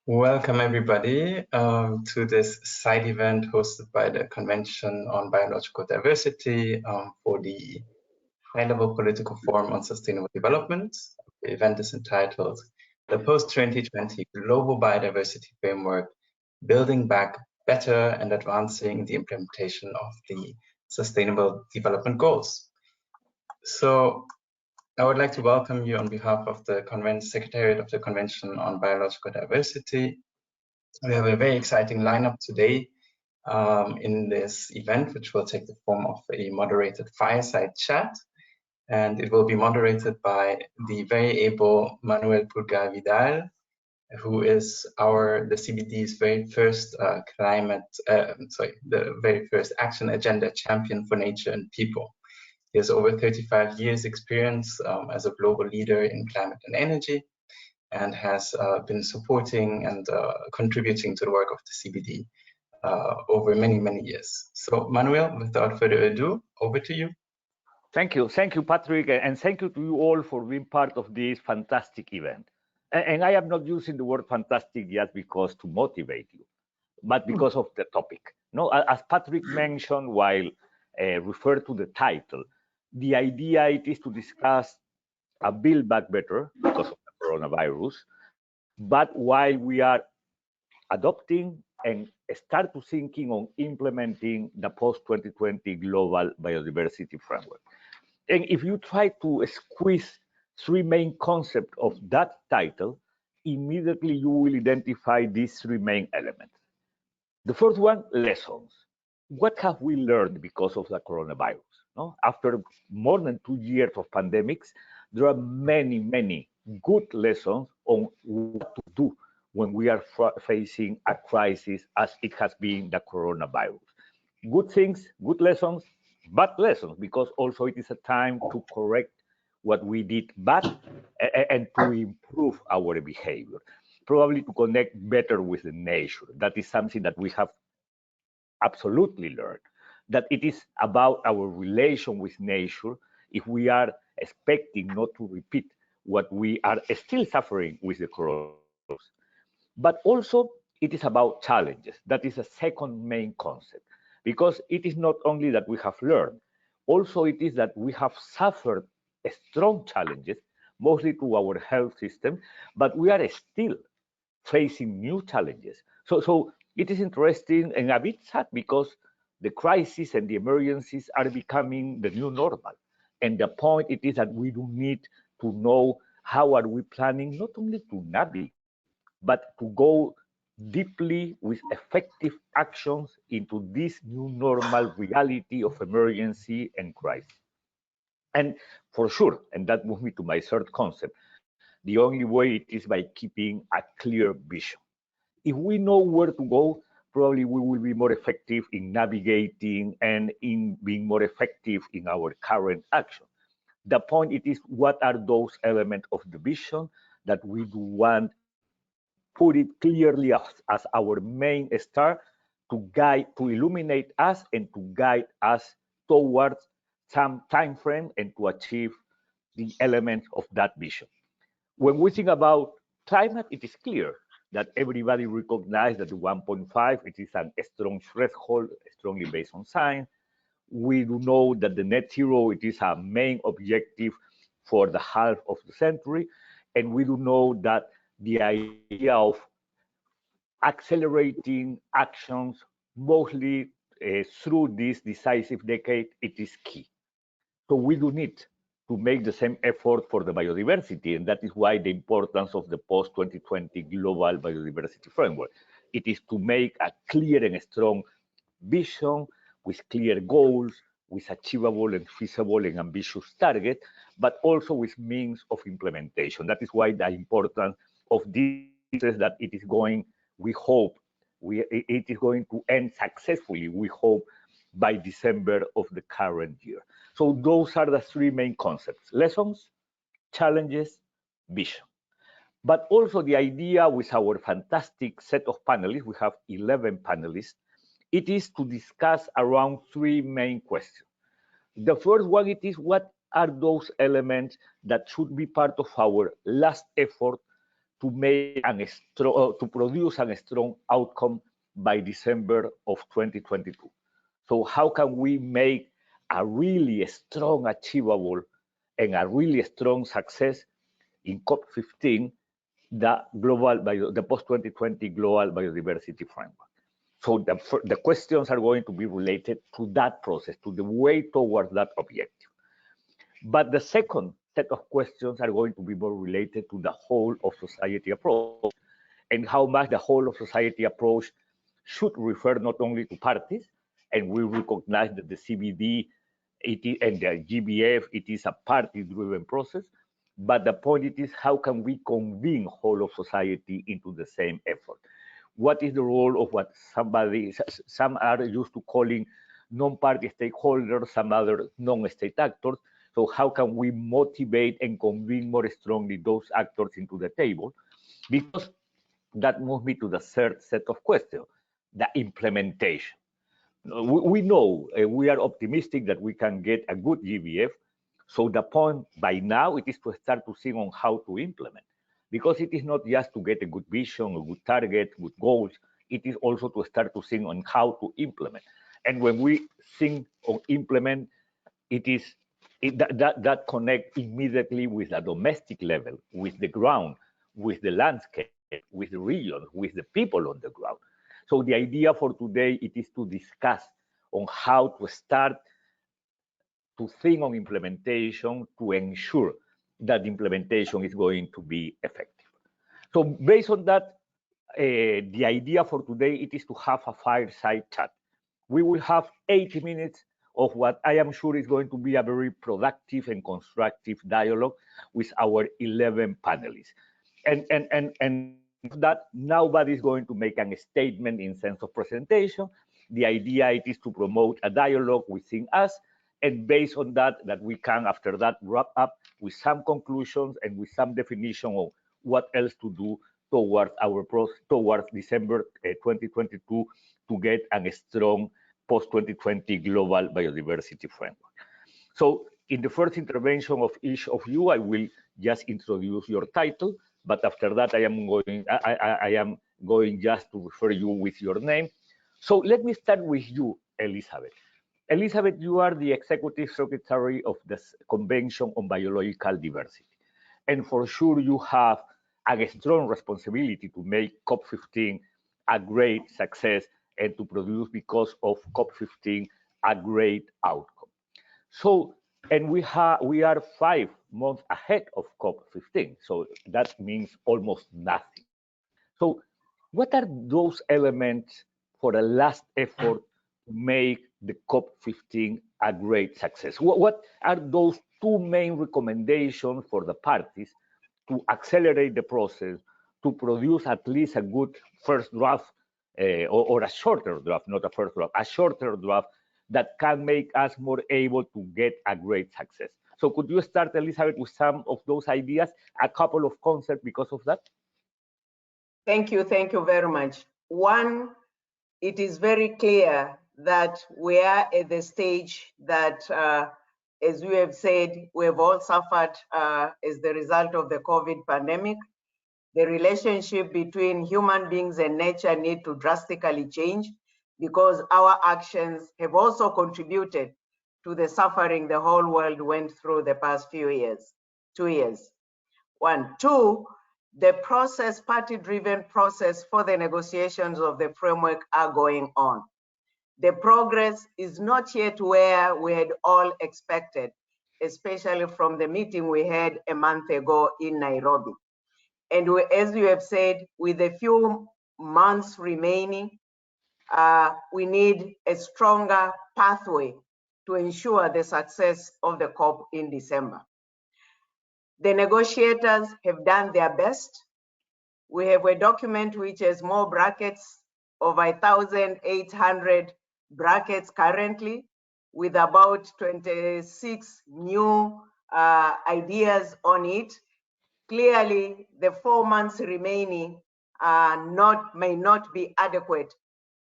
Welcome everybody to this side event hosted by the Convention on Biological Diversity for the high-level political forum on sustainable development. The event is entitled the Post-2020 Global Biodiversity Framework, Building Back Better and Advancing the Implementation of the Sustainable Development Goals. So I would like to welcome you on behalf of the Secretariat of the Convention on Biological Diversity. We have a very exciting lineup today in this event, which will take the form of a moderated fireside chat. And it will be moderated by the very able Manuel Pulgar Vidal, who is the CBD's very first the very first action agenda champion for nature and people. He has over 35 years experience as a global leader in climate and energy, and has been supporting and contributing to the work of the CBD over many, many years. So Manuel, without further ado, over to you. Thank you, Patrick, and thank you to you all for being part of this fantastic event. And I am not using the word fantastic just because to motivate you, but because of the topic. No, as Patrick mentioned while referred to the title, the idea it is to discuss a Build Back Better because of the coronavirus, but while we are adopting and start to thinking on implementing the Post-2020 Global Biodiversity Framework. And if you try to squeeze three main concepts of that title, immediately you will identify these three main elements. The first one, lessons. What have we learned because of the coronavirus? No? After more than 2 years of pandemics, there are many, many good lessons on what to do when we are facing a crisis as it has been the coronavirus. Good things, good lessons, bad lessons, because also it is a time to correct what we did bad and to improve our behavior, probably to connect better with the nature. That is something that we have absolutely learned, that it is about our relation with nature if we are expecting not to repeat what we are still suffering with the coronavirus. But also it is about challenges. That is a second main concept, because it is not only that we have learned, also it is that we have suffered strong challenges, mostly to our health system, but we are still facing new challenges. So it is interesting and a bit sad because the crises and the emergencies are becoming the new normal. And the point it is that we do need to know how are we planning not only to navigate, but to go deeply with effective actions into this new normal reality of emergency and crisis. And for sure, and that moves me to my third concept, the only way it is by keeping a clear vision. If we know where to go, probably we will be more effective in navigating and in being more effective in our current action. The point it is, what are those elements of the vision that we do want, put it clearly as our main star to guide, to illuminate us and to guide us towards some time frame and to achieve the elements of that vision. When we think about climate, it is clear that everybody recognizes that the 1.5, it is a strong threshold, strongly based on science. We do know that the net zero, it is a main objective for the half of the century. And we do know that the idea of accelerating actions, mostly through this decisive decade, it is key. So we do need to make the same effort for the biodiversity, and that is why the importance of the Post-2020 Global Biodiversity Framework. It is to make a clear and strong vision with clear goals, with achievable and feasible and ambitious targets, but also with means of implementation. That is why the importance of this is that it is going, we hope, it is going to end successfully, we hope, by December of the current year. So those are the three main concepts: lessons, challenges, vision. But also the idea with our fantastic set of panelists, we have 11 panelists, it is to discuss around three main questions. The first one, it is what are those elements that should be part of our last effort to make to produce a strong outcome by December of 2022. So how can we make a really strong achievable and a really strong success in COP15, the post-2020 Global Biodiversity Framework? So the questions are going to be related to that process, to the way towards that objective. But the second set of questions are going to be more related to the whole of society approach, and how much the whole of society approach should refer not only to parties, and we recognize that the CBD and the GBF, it is a party-driven process, but the point is how can we convene whole of society into the same effort? What is the role of what some are used to calling non-party stakeholders, some other non-state actors? So how can we motivate and convene more strongly those actors into the table? Because that moves me to the third set of questions, the implementation. We know, we are optimistic that we can get a good GBF. So the point by now, it is to start to think on how to implement. Because it is not just to get a good vision, a good target, good goals. It is also to start to think on how to implement. And when we think on implement, that connects immediately with the domestic level, with the ground, with the landscape, with the region, with the people on the ground. So the idea for today, it is to discuss on how to start to think on implementation to ensure that implementation is going to be effective. So based on that, the idea for today, it is to have a fireside chat. We will have 80 minutes of what I am sure is going to be a very productive and constructive dialogue with our 11 panelists. And that nobody is going to make a statement in sense of presentation. The idea it is to promote a dialogue within us, and based on that we can after that wrap up with some conclusions and with some definition of what else to do towards December 2022 to get a strong post-2020 Global Biodiversity Framework. So in the first intervention of each of you, I will just introduce your title, but after that I am going just to refer you with your name. So let me start with you, Elizabeth. Elizabeth, you are the Executive Secretary of the Convention on Biological Diversity. And for sure you have a strong responsibility to make COP15 a great success and to produce, because of COP15, a great outcome. So, and we are 5 months ahead of COP15, so that means almost nothing. So what are those elements for a last effort to make the COP15 a great success? What are those 2 main recommendations for the parties to accelerate the process, to produce at least a good first draft, or a shorter draft, not a first draft, a shorter draft that can make us more able to get a great success? So could you start, Elizabeth, with some of those ideas, a couple of concepts because of that? Thank you very much. One, it is very clear that we are at the stage that, as we have said, we have all suffered as the result of the COVID pandemic. The relationship between human beings and nature need to drastically change, because our actions have also contributed to the suffering the whole world went through the past few years. 2 years. 1. 2, the process, party-driven process for the negotiations of the framework are going on. The progress is not yet where we had all expected, especially from the meeting we had a month ago in Nairobi. And as you have said, with a few months remaining, we need a stronger pathway to ensure the success of the COP in December. The negotiators have done their best. We have a document which has more brackets, over 1,800 brackets currently, with about 26 new ideas on it. Clearly, the 4 months remaining may not be adequate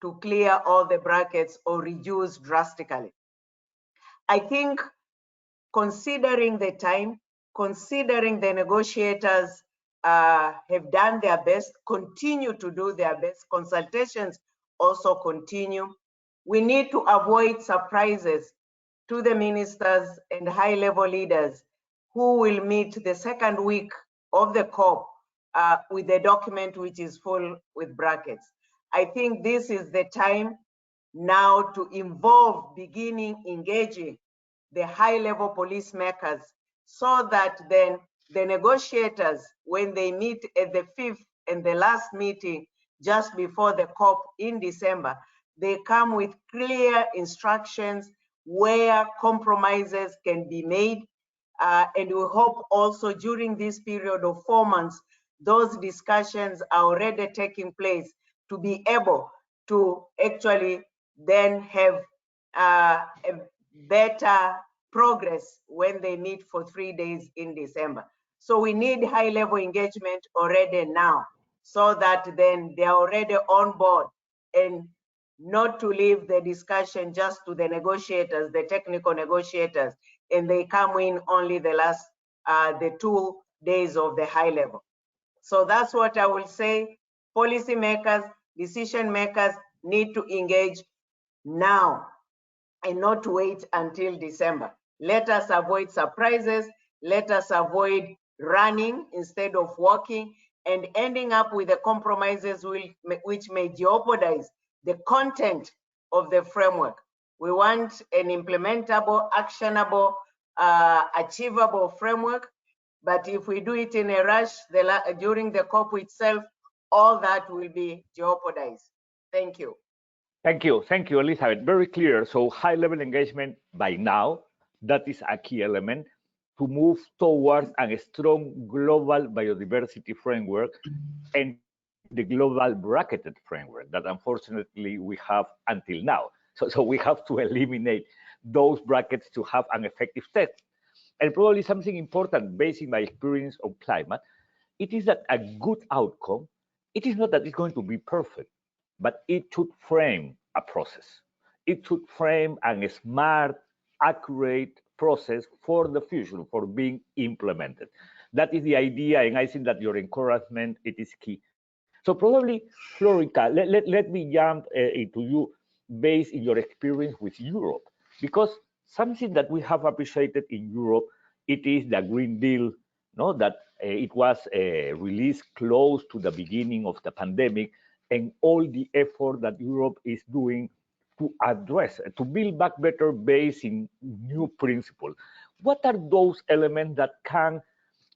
to clear all the brackets or reduce drastically. I think, considering the time, considering the negotiators' have done their best, continue to do their best. Consultations also continue. We need to avoid surprises to the ministers and high-level leaders who will meet the second week of the COP with a document which is full with brackets. I think this is the time now to involve, engaging the high-level policymakers, so that then the negotiators, when they meet at the 5th and the last meeting just before the COP in December, they come with clear instructions where compromises can be made. And we hope also during this period of 4 months, those discussions are already taking place to be able to actually then have a better progress when they meet for 3 days in December. So we need high-level engagement already now, so that then they are already on board, and not to leave the discussion just to the negotiators, the technical negotiators, and they come in only the last, the 2 days of the high level. So that's what I will say. Policymakers, decision makers need to engage now and not wait until December. Let us avoid surprises. Let us avoid running instead of walking and ending up with the compromises which may jeopardize the content of the framework. We want an implementable, actionable, achievable framework. But if we do it in a rush during the COP itself, all that will be jeopardized. Thank you. Thank you, Elizabeth. Very clear. So high-level engagement by now, that is a key element to move towards a strong global biodiversity framework and the global bracketed framework that unfortunately we have until now. So we have to eliminate those brackets to have an effective text. And probably something important based on my experience on climate, it is that a good outcome, it is not that it's going to be perfect, but it should frame a process. It should frame a smart, accurate process for the future, for being implemented. That is the idea, and I think that your encouragement, it is key. So probably, Florica, let me jump into you based in your experience with Europe, because something that we have appreciated in Europe, it is the Green Deal, no, that it was released close to the beginning of the pandemic, and all the effort that Europe is doing to address, to build back better based in new principles. What are those elements that can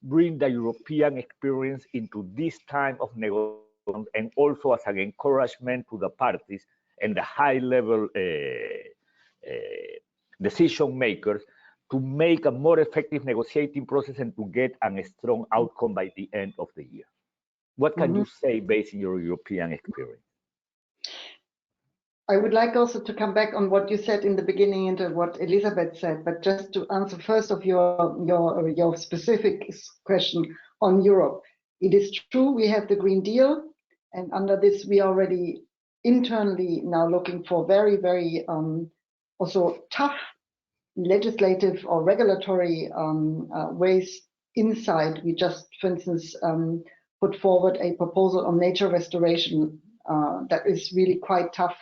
bring the European experience into this time of negotiations, and also as an encouragement to the parties and the high-level decision makers to make a more effective negotiating process and to get a strong outcome by the end of the year? What can you say based on your European experience? I would like also to come back on what you said in the beginning and what Elizabeth said, but just to answer first of your specific question on Europe. It is true we have the Green Deal, and under this we are already internally now looking for very, very also tough legislative or regulatory ways inside. We just, for instance, put forward a proposal on nature restoration that is really quite tough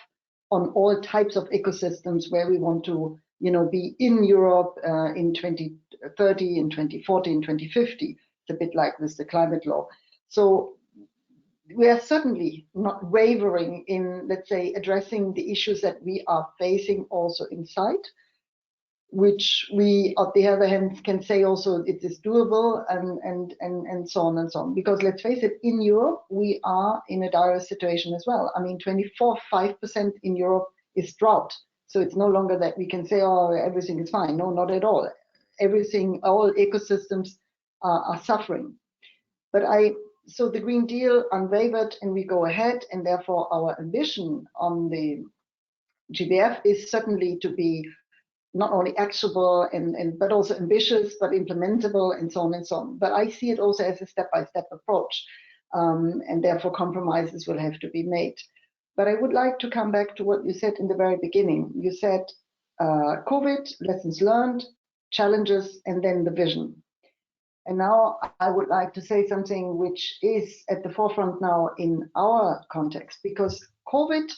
on all types of ecosystems where we want to, be in Europe in 2030, in 2040, in 2050. It's a bit like with the climate law. So we are certainly not wavering in, let's say, addressing the issues that we are facing also inside, which we, on the other hand, can say also it is doable and so on and so on. Because let's face it, in Europe, we are in a dire situation as well. I mean, 5% in Europe is drought. So it's no longer that we can say, oh, everything is fine. No, not at all. Everything, all ecosystems are suffering. But so the Green Deal unwavered and we go ahead, and therefore our ambition on the GBF is certainly to be not only actionable but also ambitious, but implementable, and so on and so on. But I see it also as a step-by-step approach, and therefore compromises will have to be made. But I would like to come back to what you said in the very beginning. You said COVID, lessons learned, challenges, and then the vision. And now I would like to say something which is at the forefront now in our context, because COVID,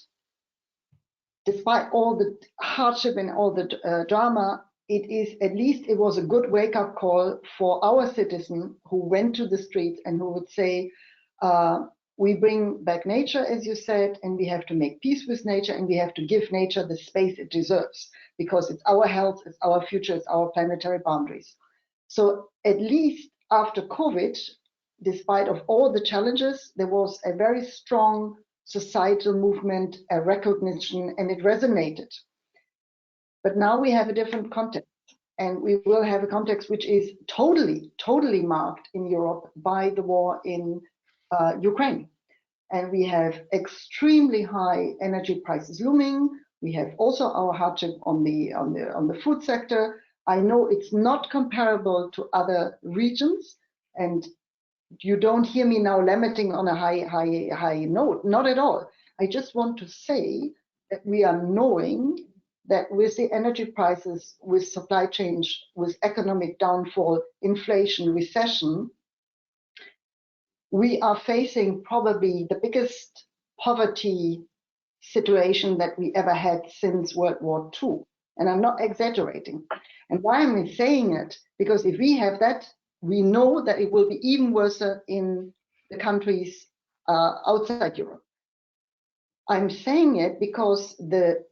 despite all the hardship and all the drama, it was a good wake-up call for our citizen who went to the streets and who would say, we bring back nature, as you said, and we have to make peace with nature, and we have to give nature the space it deserves, because it's our health, it's our future, it's our planetary boundaries. So at least after COVID, despite of all the challenges, there was a very strong societal movement, a recognition, and it resonated. But now we have a different context, and we will have a context which is totally marked in Europe by the war in Ukraine. And we have extremely high energy prices looming. We have also our hardship on the food sector. I know it's not comparable to other regions, and you don't hear me now lamenting on a high note, not at all. I just want to say that we are knowing that with the energy prices, with supply chain, with economic downfall, inflation, recession, we are facing probably the biggest poverty situation that we ever had since World War II. And I'm not exaggerating. And why am I saying it? Because if we have that, we know that it will be even worse in the countries outside Europe. I'm saying it because the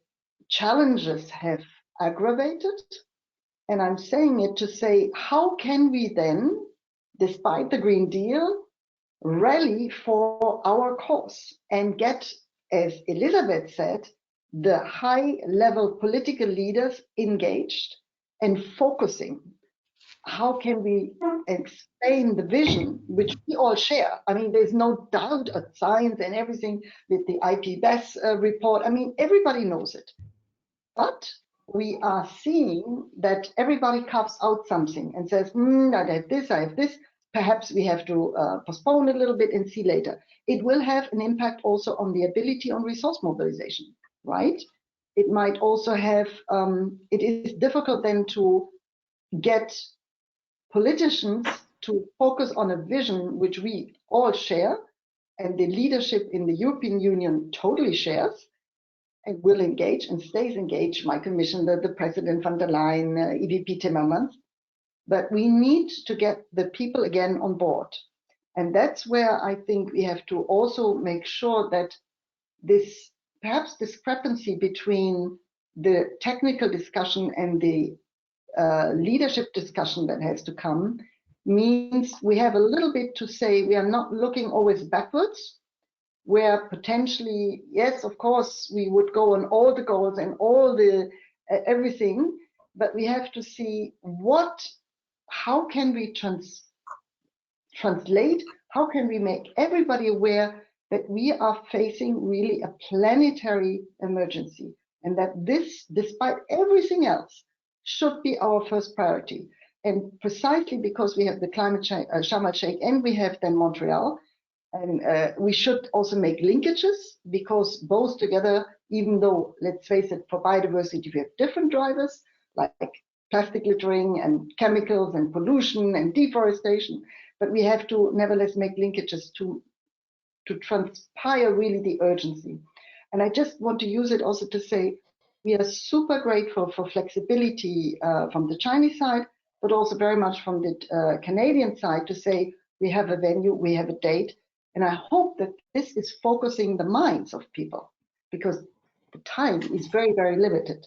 challenges have aggravated. And I'm saying it to say, how can we then, despite the Green Deal, rally for our cause and get, as Elisabeth said, the high-level political leaders engaged and focusing? How can we explain the vision, which we all share? I mean, there's no doubt of science and everything with the IPBES report. I mean, everybody knows it. But we are seeing that everybody carves out something and says, I have this, I have this. Perhaps we have to postpone a little bit and see later. It will have an impact also on the ability on resource mobilization, right? It might also have, it is difficult then to get politicians to focus on a vision which we all share, and the leadership in the European Union totally shares and will engage and stays engaged, my commissioner, the President von der Leyen, EVP Timmermans. But we need to get the people again on board. And that's where I think we have to also make sure that this perhaps discrepancy between the technical discussion and the leadership discussion that has to come means we have a little bit to say. We are not looking always backwards, where potentially, yes, of course, we would go on all the goals and all the everything, but we have to see how can we translate, how can we make everybody aware that we are facing really a planetary emergency, and that this, despite everything else, should be our first priority. And precisely because we have the climate change, Sharm el-Sheikh, and we have then Montreal, and we should also make linkages, because both together, even though, let's face it, for biodiversity, we have different drivers, like plastic littering and chemicals and pollution and deforestation, but we have to nevertheless make linkages to transpire really the urgency. And I just want to use it also to say, we are super grateful for flexibility from the Chinese side, but also very much from the Canadian side to say, we have a venue, we have a date. And I hope that this is focusing the minds of people, because the time is very, very limited.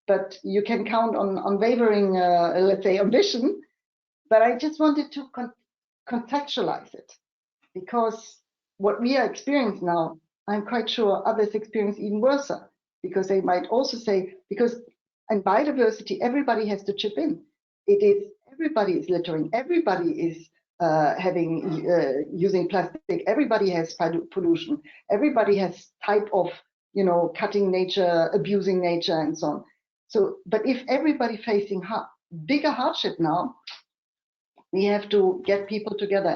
But you can count on unwavering, let's say, ambition. But I just wanted to contextualize it, because what we are experiencing now, I'm quite sure others experience even worse, because they might also say, because in biodiversity, everybody has to chip in. It is, everybody is littering, everybody is using plastic, everybody has pollution, everybody has type of, cutting nature, abusing nature, and so on. So, but if everybody facing bigger hardship now, we have to get people together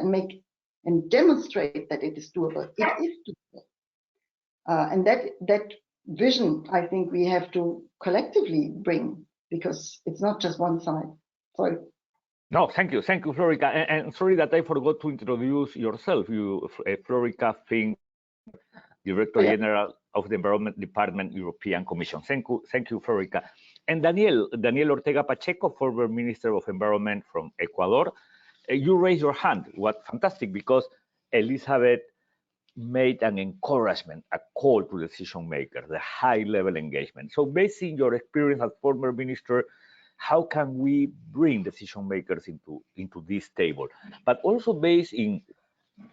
and demonstrate that it is doable. It is doable. And that vision, I think we have to collectively bring, because it's not just one side. Sorry. No, thank you, Florica. And sorry that I forgot to introduce yourself. You, Florica Fink, Director General of the Environment Department, European Commission. Thank you, Florica. And Daniel Ortega Pacheco, former Minister of Environment from Ecuador. You raised your hand. What fantastic, because Elizabeth made an encouragement, a call to decision makers, the high-level engagement. So based on your experience as former minister, how can we bring decision makers into this table? But also based in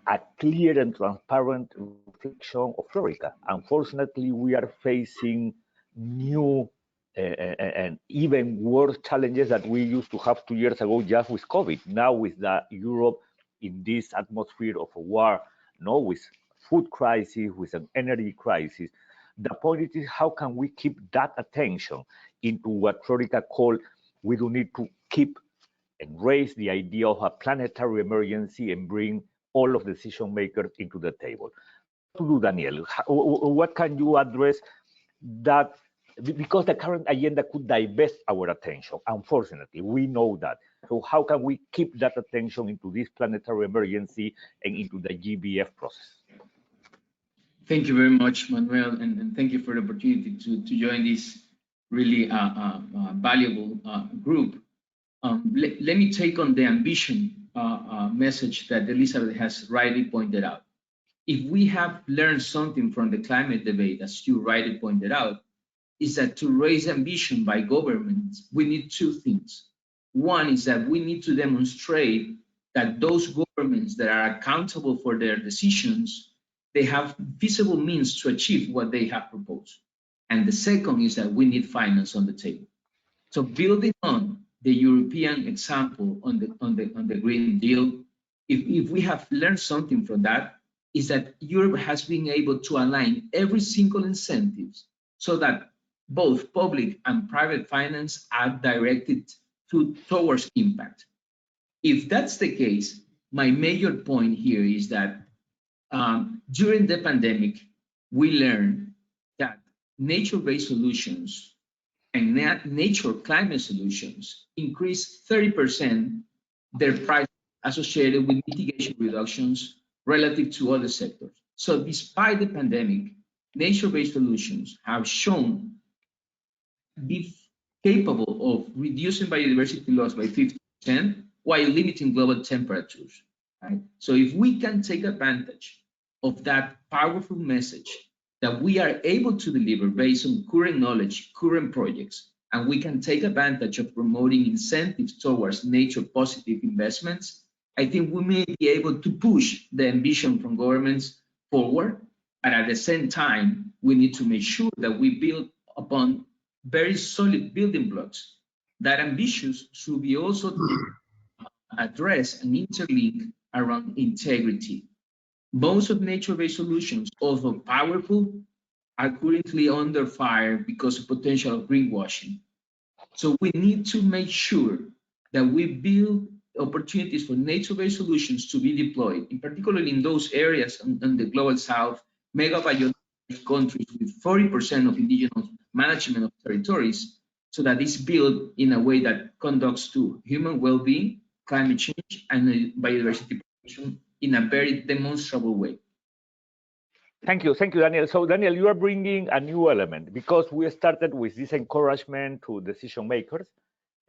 a clear and transparent reflection of Florica. Unfortunately, we are facing new and even worse challenges that we used to have 2 years ago just with COVID. Now with the Europe in this atmosphere of a war, with food crisis, with an energy crisis, the point is how can we keep that attention into what Florica called, we do need to keep and raise the idea of a planetary emergency and bring all of the decision makers into the table. To do, Daniel, what can you address that? Because the current agenda could divest our attention, unfortunately, we know that. So how can we keep that attention into this planetary emergency and into the GBF process? Thank you very much, Manuel, and thank you for the opportunity to join this really valuable group. Let me take on the ambition message that Elizabeth has rightly pointed out. If we have learned something from the climate debate, as you rightly pointed out, is that to raise ambition by governments, we need two things. One is that we need to demonstrate that those governments that are accountable for their decisions, they have feasible means to achieve what they have proposed. And the second is that we need finance on the table. So building on the European example on the Green Deal, if we have learned something from that, is that Europe has been able to align every single incentives so that both public and private finance are directed towards impact. If that's the case, my major point here is that during the pandemic, we learned that nature-based solutions and nature climate solutions increased 30% their price associated with mitigation reductions relative to other sectors. So despite the pandemic, nature-based solutions have shown be capable of reducing biodiversity loss by 50% while limiting global temperatures. Right? So if we can take advantage of that powerful message that we are able to deliver based on current knowledge, current projects, and we can take advantage of promoting incentives towards nature positive investments, I think we may be able to push the ambition from governments forward. But at the same time, we need to make sure that we build upon very solid building blocks. That ambitions should be also addressed and interlinked around integrity. Most of nature-based solutions, although powerful, are currently under fire because of potential greenwashing. So we need to make sure that we build opportunities for nature-based solutions to be deployed, in particular in those areas in the global south, mega biodiverse countries with 40% of indigenous management of territories, so that it's built in a way that conducts to human well-being, climate change, and biodiversity protection in a very demonstrable way. Thank you, Daniel. So Daniel, you are bringing a new element because we started with this encouragement to decision makers.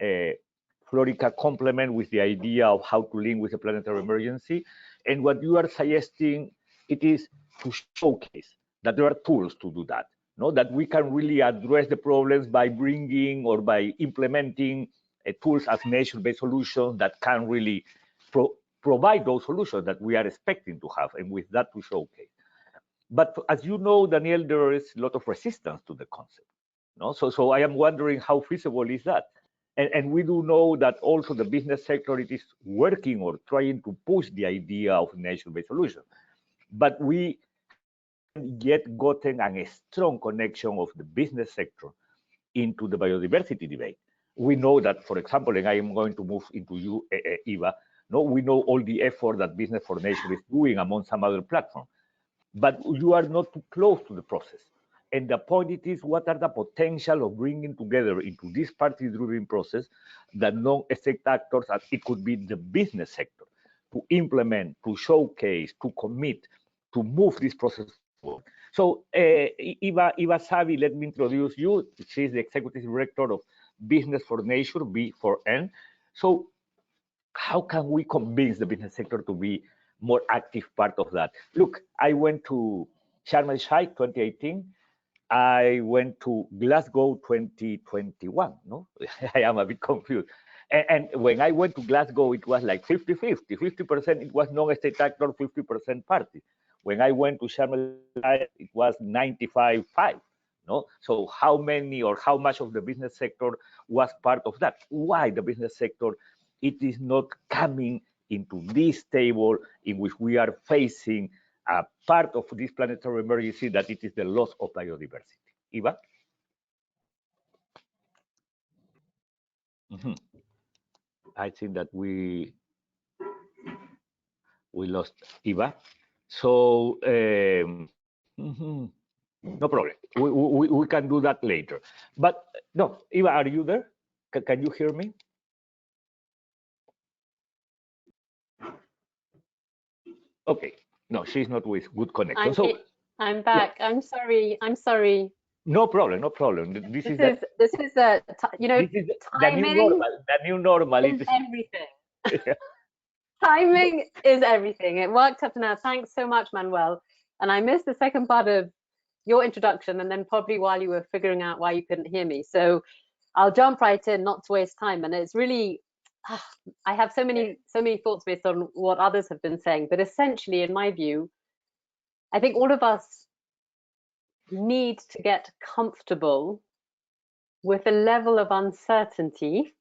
Florica complement with the idea of how to link with the planetary emergency. And what you are suggesting, it is to showcase that there are tools to do that, that we can really address the problems by bringing or by implementing tools as nature-based solutions that can really provide those solutions that we are expecting to have, and with that to showcase. But as you know, Daniel, there is a lot of resistance to the concept. So I am wondering how feasible is that? And we do know that also the business sector, it is working or trying to push the idea of nature-based solutions. But we haven't yet gotten a strong connection of the business sector into the biodiversity debate. We know that, for example, and I am going to move into you, Eva, we know all the effort that Business for Nature is doing among some other platforms. But you are not too close to the process. And the point it is, what are the potential of bringing together into this party-driven process the non-state actors, as it could be the business sector, to implement, to showcase, to commit, to move this process forward. So Eva Savi, let me introduce you. She's the Executive Director of Business for Nature, B4N. So how can we convince the business sector to be more active part of that? Look, I went to Sharm el-Sheikh 2018. I went to Glasgow 2021, no? I am a bit confused. And when I went to Glasgow, it was like 50-50. 50% it was non-state actor, 50% party. When I went to Sharm el-Sheikh, it was 95-5, no? So how many or how much of the business sector was part of that? Why the business sector, it is not coming into this table in which we are facing a part of this planetary emergency, that it is the loss of biodiversity. Eva? I think that we lost Eva. So no problem. We can do that later. But no, Eva, are you there? Can you hear me? Okay. No, she's not with good connection. I'm back. Yeah. I'm sorry. No problem. No problem. This is the timing. The new normal is everything. Timing is everything. It worked up to now. Thanks so much, Manuel. And I missed the second part of your introduction, and then probably while you were figuring out why you couldn't hear me. So I'll jump right in, not to waste time. And it's really, I have so many thoughts based on what others have been saying. But essentially, in my view, I think all of us need to get comfortable with a level of uncertainty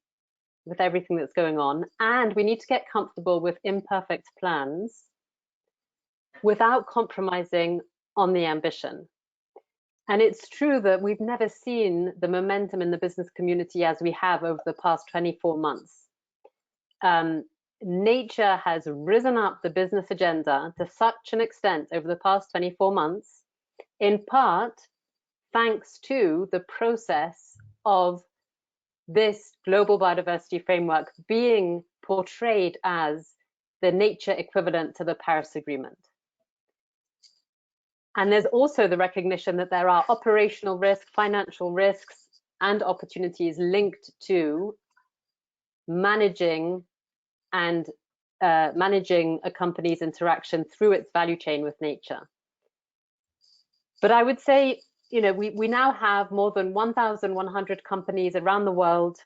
with everything that's going on, and we need to get comfortable with imperfect plans without compromising on the ambition. And it's true that we've never seen the momentum in the business community as we have over the past 24 months. Nature has risen up the business agenda to such an extent over the past 24 months, in part thanks to the process of this global biodiversity framework being portrayed as the nature equivalent to the Paris Agreement. And there's also the recognition that there are operational risks, financial risks, and opportunities linked to managing a company's interaction through its value chain with nature. But I would say, we now have more than 1,100 companies around the world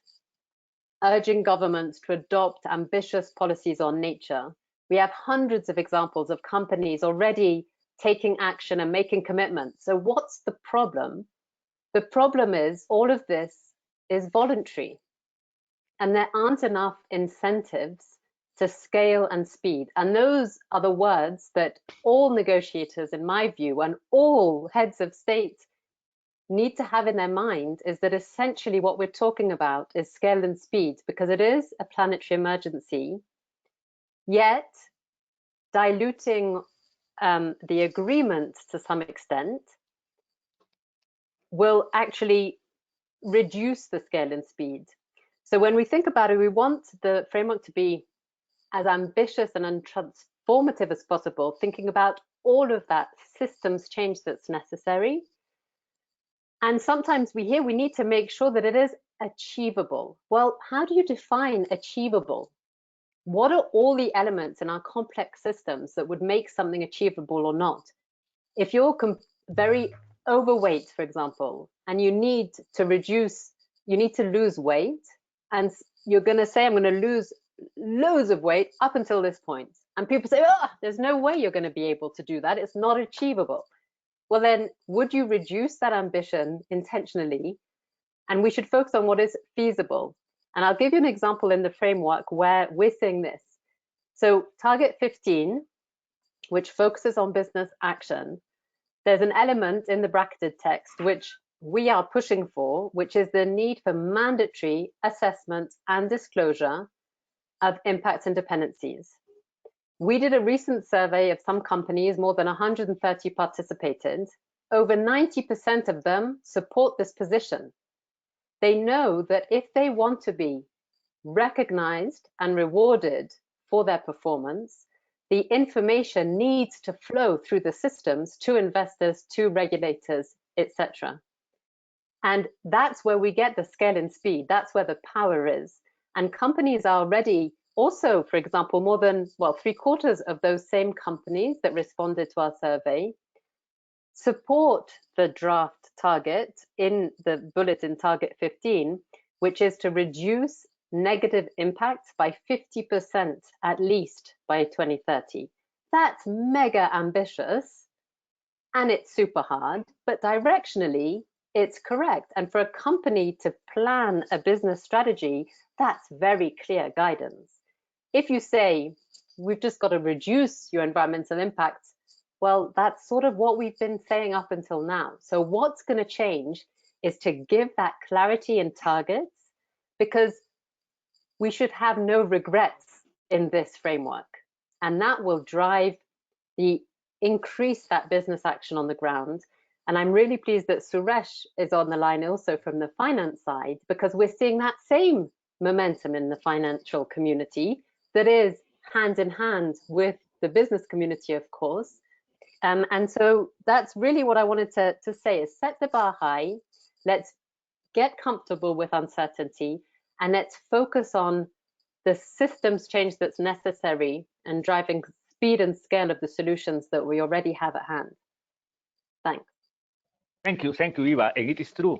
urging governments to adopt ambitious policies on nature. We have hundreds of examples of companies already taking action and making commitments. So what's the problem? The problem is all of this is voluntary, and there aren't enough incentives to scale and speed. And those are the words that all negotiators, in my view, and all heads of state need to have in their mind, is that essentially what we're talking about is scale and speed, because it is a planetary emergency. Yet diluting the agreement to some extent will actually reduce the scale and speed. So when we think about it, we want the framework to be as ambitious and transformative as possible, thinking about all of that systems change that's necessary. And sometimes we hear we need to make sure that it is achievable. Well, how do you define achievable? What are all the elements in our complex systems that would make something achievable or not? If you're very overweight, for example, and you need to lose weight, and you're going to say, I'm going to lose loads of weight up until this point. And people say, oh, there's no way you're going to be able to do that. It's not achievable. Well, then would you reduce that ambition intentionally? And we should focus on what is feasible. And I'll give you an example in the framework where we're seeing this. So target 15, which focuses on business action, there's an element in the bracketed text which we are pushing for, which is the need for mandatory assessment and disclosure of impacts and dependencies. We did a recent survey of some companies, more than 130 participated, over 90% of them support this position. They know that if they want to be recognized and rewarded for their performance, the information needs to flow through the systems to investors, to regulators, etc. And that's where we get the scale and speed. That's where the power is. And companies are already also, for example, more than, well, 3/4 of those same companies that responded to our survey support the draft target in the bulletin target 15, which is to reduce negative impacts by 50% at least by 2030. That's mega ambitious and it's super hard, but directionally it's correct. And for a company to plan a business strategy, that's very clear guidance. If you say, we've just got to reduce your environmental impacts, well, that's sort of what we've been saying up until now. So what's going to change is to give that clarity in targets, because we should have no regrets in this framework. And that will drive increase that business action on the ground. And I'm really pleased that Suresh is on the line also from the finance side, because we're seeing that same momentum in the financial community that is hand in hand with the business community, of course. And so that's really what I wanted to say is set the bar high, let's get comfortable with uncertainty, and let's focus on the systems change that's necessary and driving speed and scale of the solutions that we already have at hand. Thanks. Thank you, Eva. And it is true,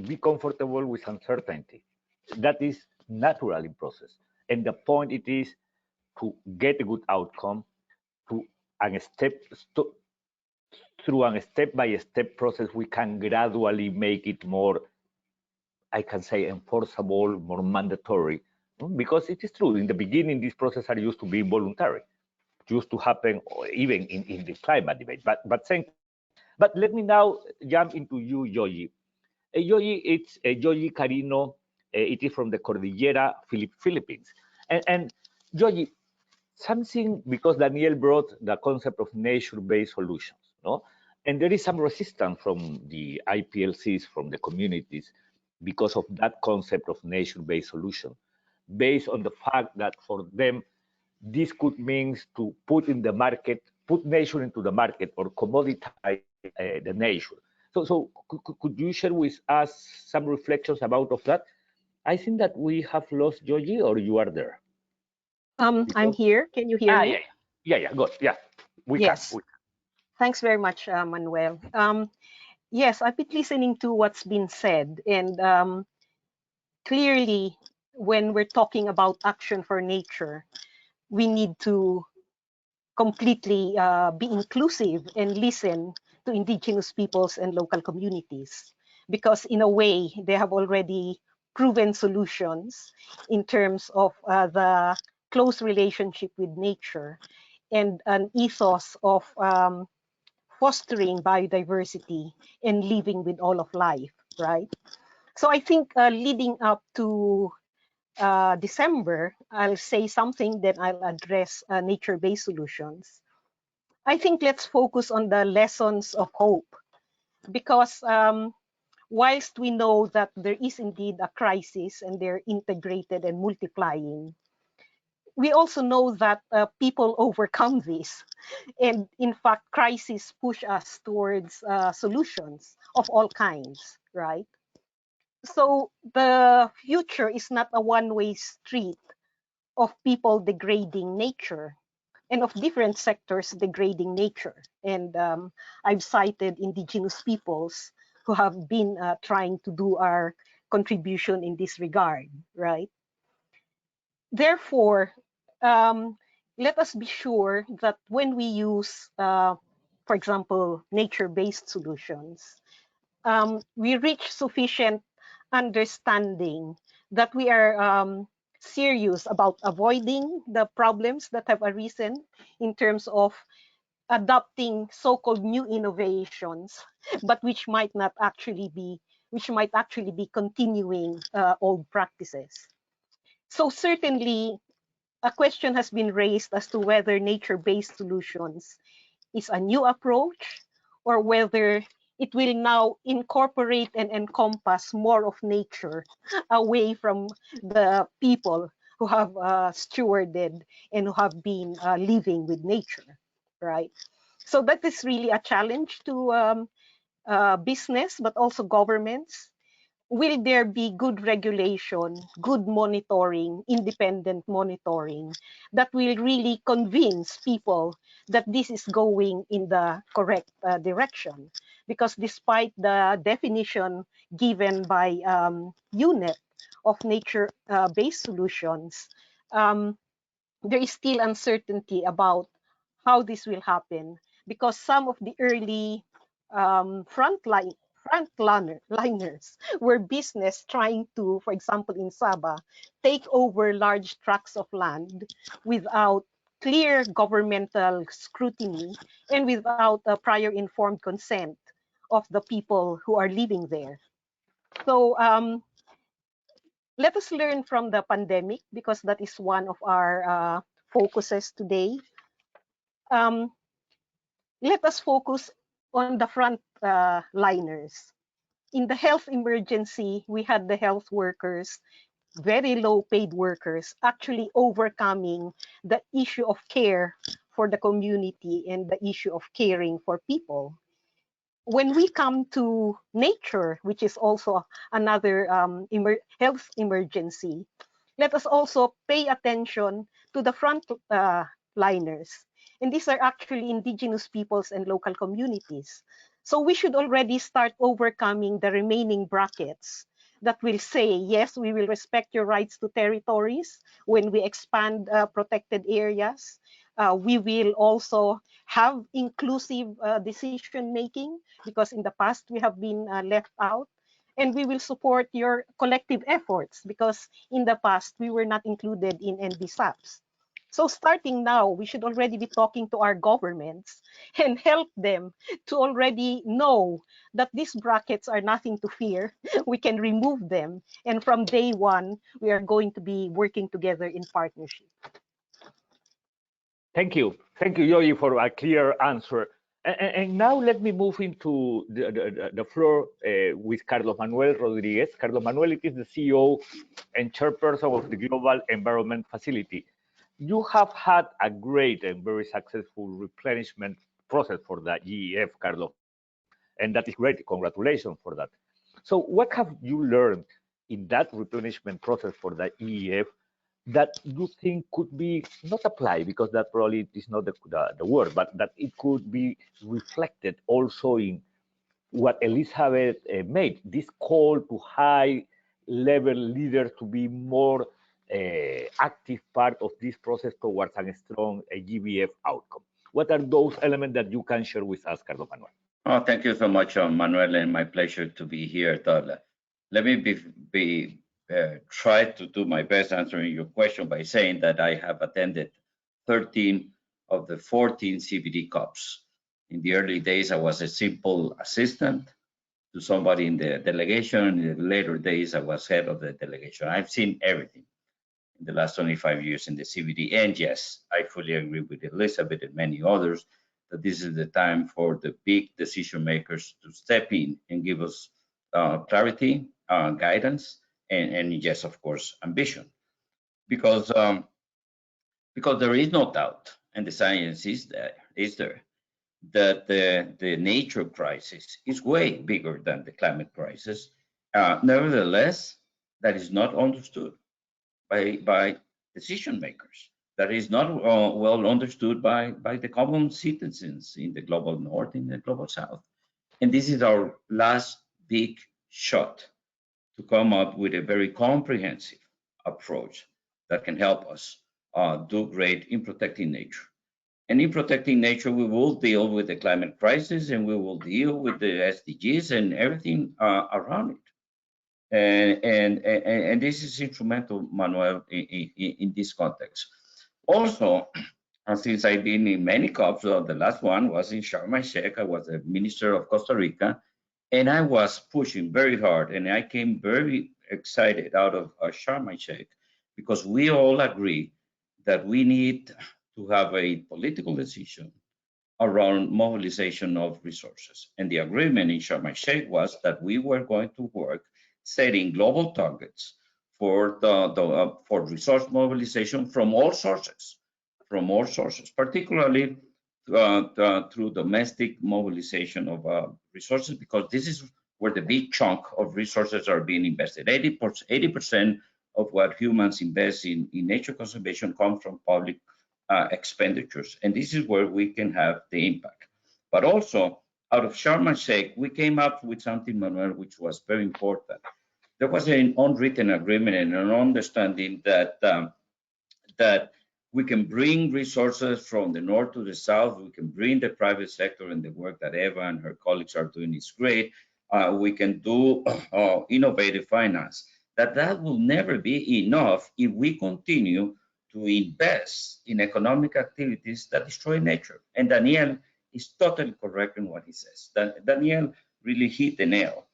be comfortable with uncertainty. That is natural in process. And the point it is to get a good outcome through a step-by-step process. We can gradually make it more, I can say, enforceable, more mandatory, because it is true. In the beginning, this process are used to be voluntary, used to happen even in the climate debate. But let me now jump into you, Yoyi. It's Yoyi Carino. It is from the Cordillera, Philippines. And Yoyi, something, because Daniel brought the concept of nature-based solutions, no? And there is some resistance from the IPLCs, from the communities, because of that concept of nature-based solution, based on the fact that for them, this could mean to put nature into the market or commoditize the nature. So could you share with us some reflections about that? I think that we have lost Yoyi, or you are there. I'm here. Can you hear me? Yeah, good. Yeah, we can. Thanks very much, Manuel. Yes, I've been listening to what's been said, and clearly, when we're talking about action for nature, we need to completely be inclusive and listen to indigenous peoples and local communities, because in a way, they have already proven solutions in terms of the close relationship with nature and an ethos of fostering biodiversity and living with all of life, right? So I think leading up to December, I'll say something, then I'll address nature-based solutions. I think let's focus on the lessons of hope, because whilst we know that there is indeed a crisis and they're integrated and multiplying, we also know that people overcome this. And in fact, crises push us towards solutions of all kinds, right? So the future is not a one-way street of people degrading nature and of different sectors degrading nature. And I've cited indigenous peoples who have been trying to do our contribution in this regard, right? Therefore, let us be sure that when we use, for example, nature-based solutions, we reach sufficient understanding that we are serious about avoiding the problems that have arisen in terms of adopting so-called new innovations, but which might actually be continuing old practices. So certainly, a question has been raised as to whether nature-based solutions is a new approach or whether it will now incorporate and encompass more of nature away from the people who have stewarded and who have been living with nature, right? So that is really a challenge to business, but also governments. Will there be good regulation, good monitoring, independent monitoring that will really convince people that this is going in the correct direction? Because despite the definition given by UNEP of nature-based solutions, there is still uncertainty about how this will happen, because some of the early frontliners were business trying to, for example, in Sabah, take over large tracts of land without clear governmental scrutiny and without a prior informed consent of the people who are living there. So let us learn from the pandemic, because that is one of our focuses today. Let us focus on the front liners. In the health emergency, we had the health workers, very low paid workers, actually overcoming the issue of care for the community and the issue of caring for people. When we come to nature, which is also another health emergency, let us also pay attention to the front liners. And these are actually indigenous peoples and local communities. So we should already start overcoming the remaining brackets that will say, yes, we will respect your rights to territories when we expand protected areas. We will also have inclusive decision-making, because in the past we have been left out. And we will support your collective efforts, because in the past we were not included in NBSAPs. So starting now, we should already be talking to our governments and help them to already know that these brackets are nothing to fear. We can remove them. And from day one, we are going to be working together in partnership. Thank you. Thank you, Yoyi, for a clear answer. And now let me move into the floor with Carlos Manuel Rodriguez. Carlos Manuel is the CEO and chairperson of the Global Environment Facility. You have had a great and very successful replenishment process for the GEF, Carlos, and that is great. Congratulations for that. So what have you learned in that replenishment process for the EEF that you think could be not applied, because that probably is not the word, but that it could be reflected also in what Elizabeth made, this call to high-level leaders to be more active part of this process towards a strong GBF outcome? What are those elements that you can share with us, Carlos Manuel? Oh, thank you so much, Manuel, and my pleasure to be here. Let me try to do my best answering your question by saying that I have attended 13 of the 14 CBD COPs. In the early days, I was a simple assistant to somebody in the delegation. In the later days, I was head of the delegation. I've seen everything in the last 25 years in the CBD. And yes, I fully agree with Elizabeth and many others that this is the time for the big decision makers to step in and give us clarity, guidance, and yes, of course, ambition. Because there is no doubt, and the science is there, that the nature crisis is way bigger than the climate crisis. Nevertheless, that is not understood by decision makers. That is not well understood by the common citizens in the global north, in the global south. And this is our last big shot to come up with a very comprehensive approach that can help us do great in protecting nature. And in protecting nature, we will deal with the climate crisis, and we will deal with the SDGs and everything around it. And this is instrumental, Manuel, in this context. Also, since I've been in many COPs, the last one was in Sharm el-Sheikh. I was the minister of Costa Rica, and I was pushing very hard, and I came very excited out of Sharm el-Sheikh, because we all agree that we need to have a political decision around mobilization of resources. And the agreement in Sharm el-Sheikh was that we were going to work setting global targets for for resource mobilization from all sources, particularly through domestic mobilization of resources, because this is where the big chunk of resources are being invested. 80% of what humans invest in nature conservation comes from public expenditures, and this is where we can have the impact. But also, out of Sharm el-Sheikh, we came up with something, Manuel, which was very important. There was an unwritten agreement and an understanding that that we can bring resources from the north to the south. We can bring the private sector, and the work that Eva and her colleagues are doing is great. We can do innovative finance. That will never be enough if we continue to invest in economic activities that destroy nature. And Daniel is totally correct in what he says. Daniel really hit the nail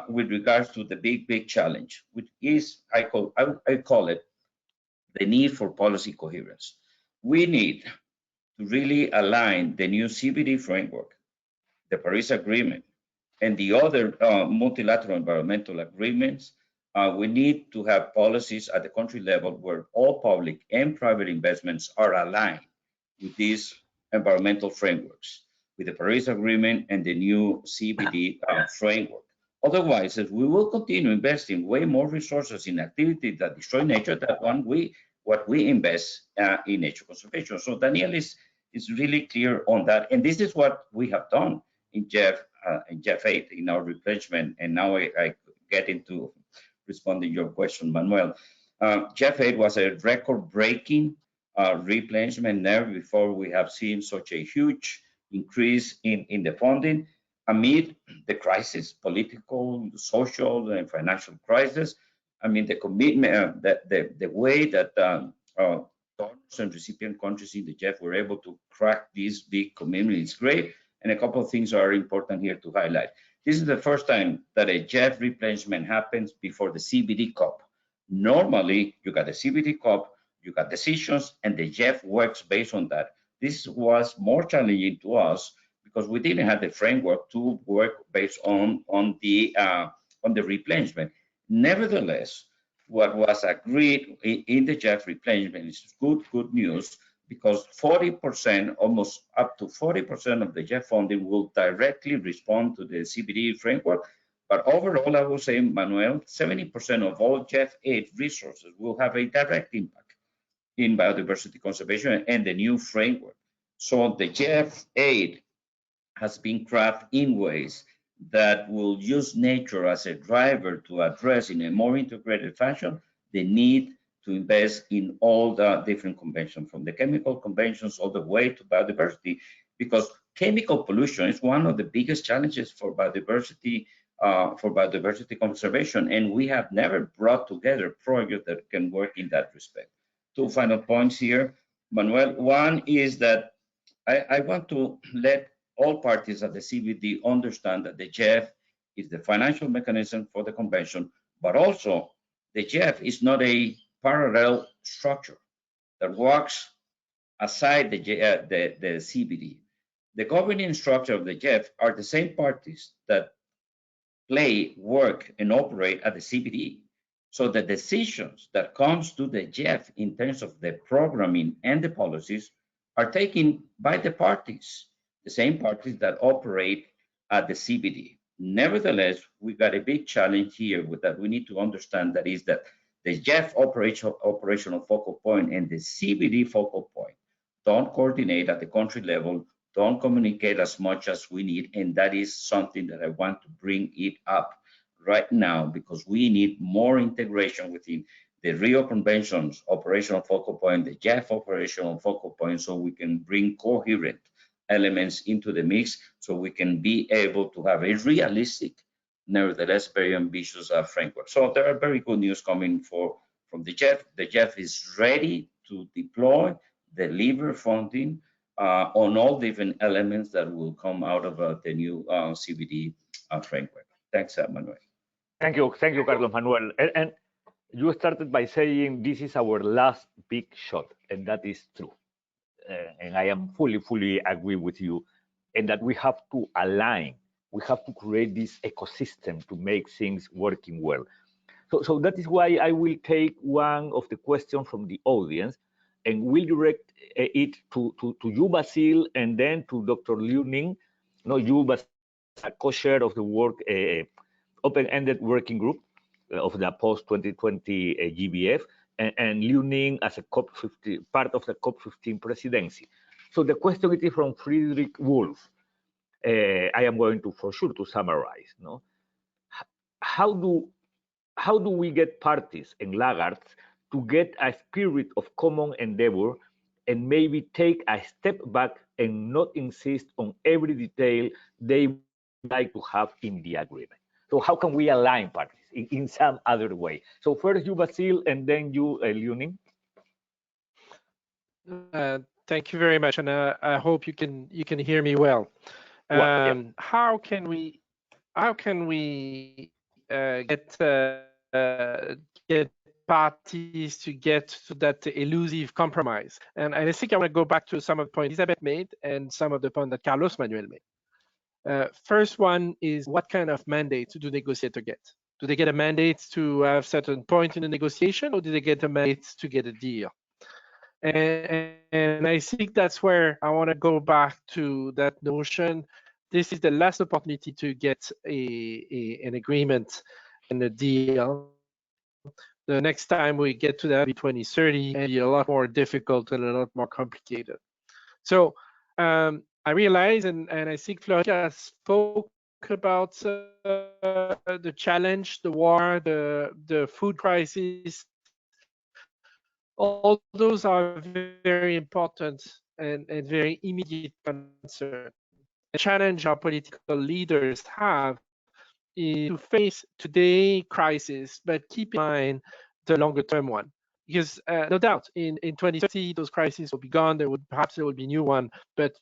with regards to the big challenge, which is, I call it the need for policy coherence. We need to really align the new CBD framework, the Paris Agreement, and the other multilateral environmental agreements. We need to have policies at the country level where all public and private investments are aligned with these environmental frameworks, with the Paris Agreement and the new CBD framework. Otherwise, we will continue investing way more resources in activities that destroy nature than what we invest in nature conservation. So Daniel is really clear on that, and this is what we have done in GEF 8 in our replenishment. And now I get into responding to your question, Manuel. GEF 8 was a record-breaking replenishment. Never before we have seen such a huge increase in the funding amid the crisis, political, social, and financial crisis. I mean, the commitment, the way that donors and recipient countries in the GEF were able to crack this big commitment is great. And a couple of things are important here to highlight. This is the first time that a GEF replenishment happens before the CBD COP. Normally, you got the CBD COP, you got decisions, and the GEF works based on that. This was more challenging to us because we didn't have the framework to work based on the replenishment. Nevertheless, what was agreed in the GEF replenishment is good news, because 40%, almost up to 40% of the GEF funding will directly respond to the CBD framework. But overall, I will say, Manuel, 70% of all GEF 8 resources will have a direct impact in biodiversity conservation and the new framework. So the GEF 8 has been crafted in ways that will use nature as a driver to address in a more integrated fashion the need to invest in all the different conventions, from the chemical conventions all the way to biodiversity, because chemical pollution is one of the biggest challenges for biodiversity conservation, and we have never brought together projects that can work in that respect. Two final points here, Manuel. One is that I want to let all parties at the CBD understand that the GEF is the financial mechanism for the convention, but also the GEF is not a parallel structure that works aside the CBD. The governing structure of the GEF are the same parties that play, work, and operate at the CBD. So the decisions that comes to the GEF in terms of the programming and the policies are taken by the parties, the same parties that operate at the CBD. Nevertheless, we got a big challenge here with that we need to understand, that is that the GEF operational focal point and the CBD focal point don't coordinate at the country level, don't communicate as much as we need, and that is something that I want to bring it up right now, because we need more integration within the Rio Convention's operational focal point, the GEF operational focal point, so we can bring coherent elements into the mix, so we can be able to have a realistic, nevertheless very ambitious framework. So there are very good news coming from the GEF. The GEF is ready to deploy, deliver funding on all different elements that will come out of the new CBD framework. Thanks, Manuel. Thank you, Carlos Manuel. And you started by saying this is our last big shot, and that is true. and I am fully agree with you, and that we have to align, we have to create this ecosystem to make things working well. So that is why I will take one of the questions from the audience and will direct it to you, Basil, and then to Dr. Liu Ning. No, you, Basil, a co-chair of the work open-ended working group of the post-2020 GBF, and Liu Ning as a COP15, part of the COP15 presidency. So the question is from Friedrich Wolf. I am going to, for sure, to summarize. No, how do we get parties and laggards to get a spirit of common endeavor and maybe take a step back and not insist on every detail they would like to have in the agreement? So how can we align parties in some other way? So first you, Basil, and then you, Liu Ning. Thank you very much, and I hope you can hear me well. Yeah. How can we get parties to get to that elusive compromise? And I think I want to go back to some of the points Elizabeth made and some of the points that Carlos Manuel made. First one is, what kind of mandate do negotiators get? Do they get a mandate to have certain point in the negotiation, or do they get a mandate to get a deal? And I think that's where I want to go back to that notion. This is the last opportunity to get an agreement and a deal. The next time we get to that, be 2030, and be a lot more difficult and a lot more complicated. So I realize, and I think Florica spoke about the challenge, the war, the food crisis. All those are very important and very immediate concern. The challenge our political leaders have is to face today's crisis, but keep in mind the longer term one. Because no doubt, in 2030, those crises will be gone. Perhaps there will be a new one, but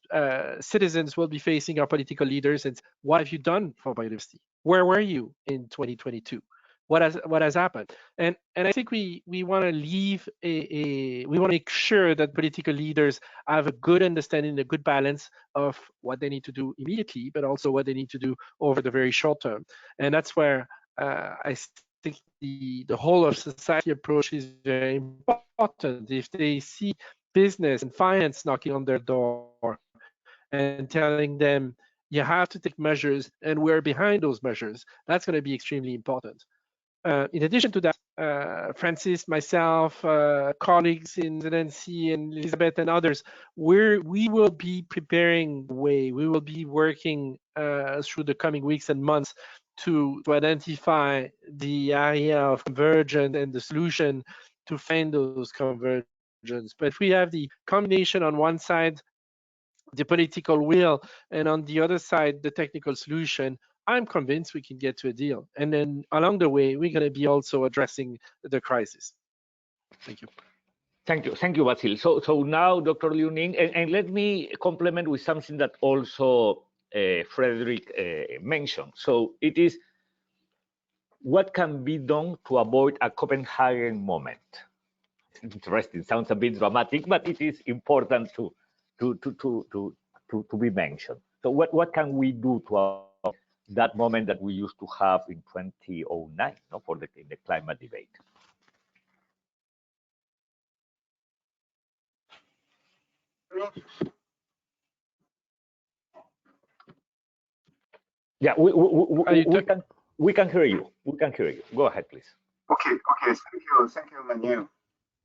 citizens will be facing our political leaders and, what have you done for biodiversity? Where were you in 2022? What has happened? And I think we want to we want to make sure that political leaders have a good understanding, a good balance of what they need to do immediately, but also what they need to do over the very short term. And that's where I think the whole of society approach is very important. If they see business and finance knocking on their door and telling them, you have to take measures and we're behind those measures, that's going to be extremely important. In addition to that, Francis, myself, colleagues in ZNC and Elizabeth and others, we will be preparing the way. We will be working through the coming weeks and months to identify the area of convergence and the solution to find those convergence. But we have the combination on one side, the political will, and on the other side, the technical solution. I'm convinced we can get to a deal. And then along the way, we're going to be also addressing the crisis. Thank you. Thank you, Basil. So now, Dr. Liu Ning, and let me complement with something that also Frederick mentioned. So it is, what can be done to avoid a Copenhagen moment? Interesting, sounds a bit dramatic, but it is important to be mentioned. So what can we do to avoid that moment that we used to have in 2009, no, for the climate debate? Yeah, we can hear you. We can hear you. Go ahead, please. Okay. Thank you, Manu.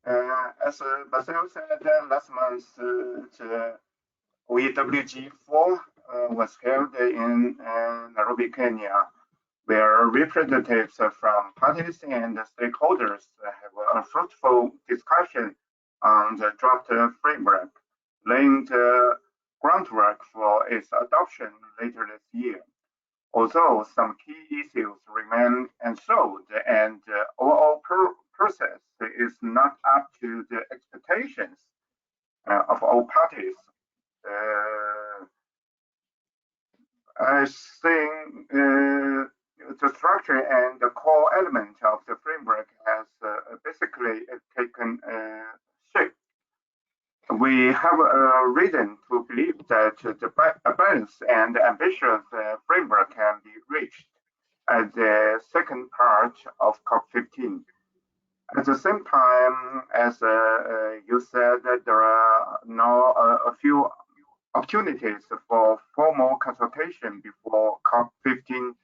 As Basil said, last month the OEWG4 was held in Nairobi, Kenya, where representatives from parties and stakeholders have a fruitful discussion on the draft framework, laying the groundwork for its adoption later this year. Although some key issues remain unsolved and the overall process is not up to the expectations of all parties, I think the structure and the core element of the framework has basically taken shape. we have a reason to believe that a balanced and ambitious framework can be reached at the second part of COP15. At the same time, as you said, that there are now a few opportunities for formal consultation before COP15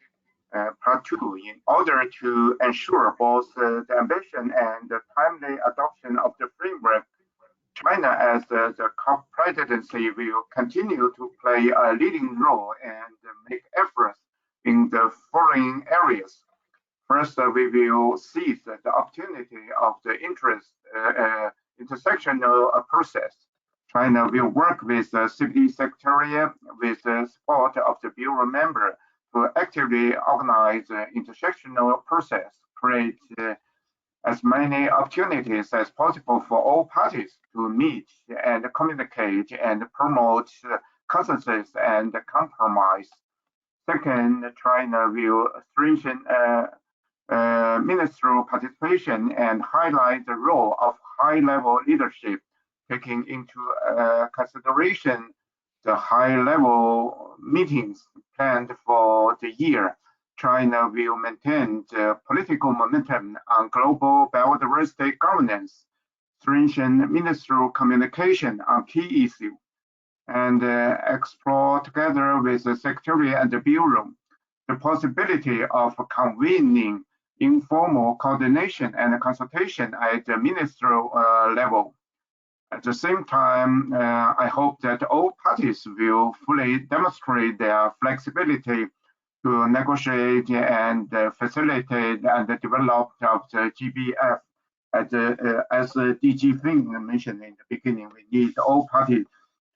Part 2 in order to ensure both the ambition and the timely adoption of the framework. China, as the COP presidency, will continue to play a leading role and make efforts in the following areas. First, we will seize the opportunity of the intersectional process. China will work with the CBD Secretariat with the support of the Bureau member to actively organize the intersectional process, create as many opportunities as possible for all parties to meet and communicate and promote consensus and compromise. Second, China will strengthen ministerial participation and highlight the role of high-level leadership, taking into consideration the high-level meetings planned for the year. China will maintain the political momentum on global biodiversity governance, strengthen ministerial communication on key issues, and explore together with the Secretariat and the Bureau the possibility of convening informal coordination and consultation at the ministerial level. At the same time, I hope that all parties will fully demonstrate their flexibility to negotiate and facilitate and develop of the GBF. As DG Fink mentioned in the beginning, we need all parties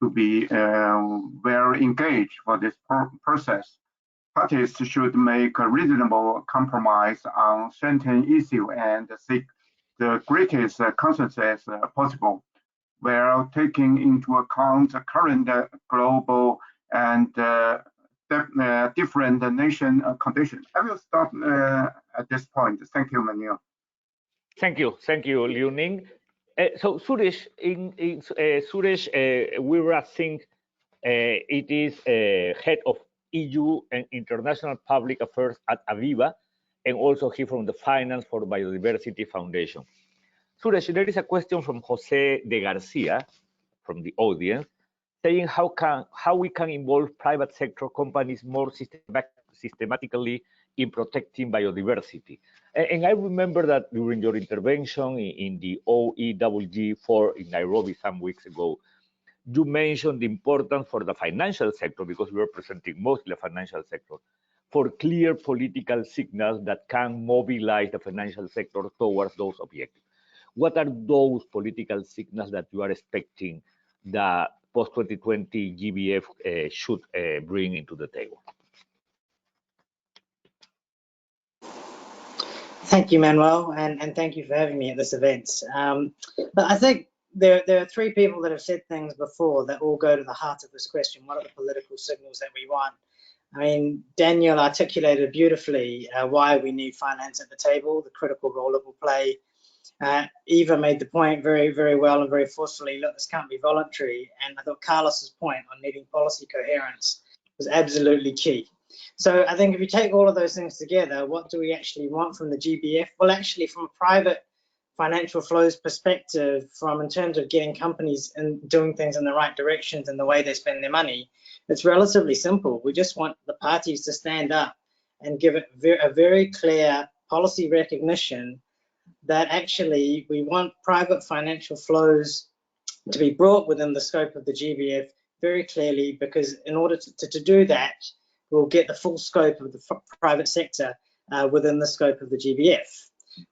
to be very engaged for this process. Parties should make a reasonable compromise on certain issues and seek the greatest consensus possible, while taking into account the current global and different nation conditions. I will stop at this point. Thank you, Manuel. Thank you, Liu Ning. So Suresh, we were think it is head of EU and International Public Affairs at Aviva, and also he from the Finance for Biodiversity Foundation. Suresh, there is a question from Jose de Garcia from the audience saying how we can involve private sector companies more systematically in protecting biodiversity. And I remember that during your intervention in the OEWG4 in Nairobi some weeks ago, you mentioned the importance for the financial sector, because we are presenting mostly the financial sector, for clear political signals that can mobilize the financial sector towards those objectives. What are those political signals that you are expecting the post-2020 GBF should bring into the table? Thank you, Manuel, and thank you for having me at this event. But I think there are three people that have said things before that all go to the heart of this question. What are the political signals that we want? I mean, Daniel articulated beautifully why we need finance at the table, the critical role it will play. Eva made the point very, very well and very forcefully, look, this can't be voluntary. And I thought Carlos's point on needing policy coherence was absolutely key. So I think if you take all of those things together, what do we actually want from the GBF? Well, actually, from a private financial flows perspective, in terms of getting companies and doing things in the right directions and the way they spend their money, it's relatively simple. We just want the parties to stand up and give it a very clear policy recognition that actually we want private financial flows to be brought within the scope of the GBF very clearly, because in order to do that, we'll get the full scope of the private sector within the scope of the GBF.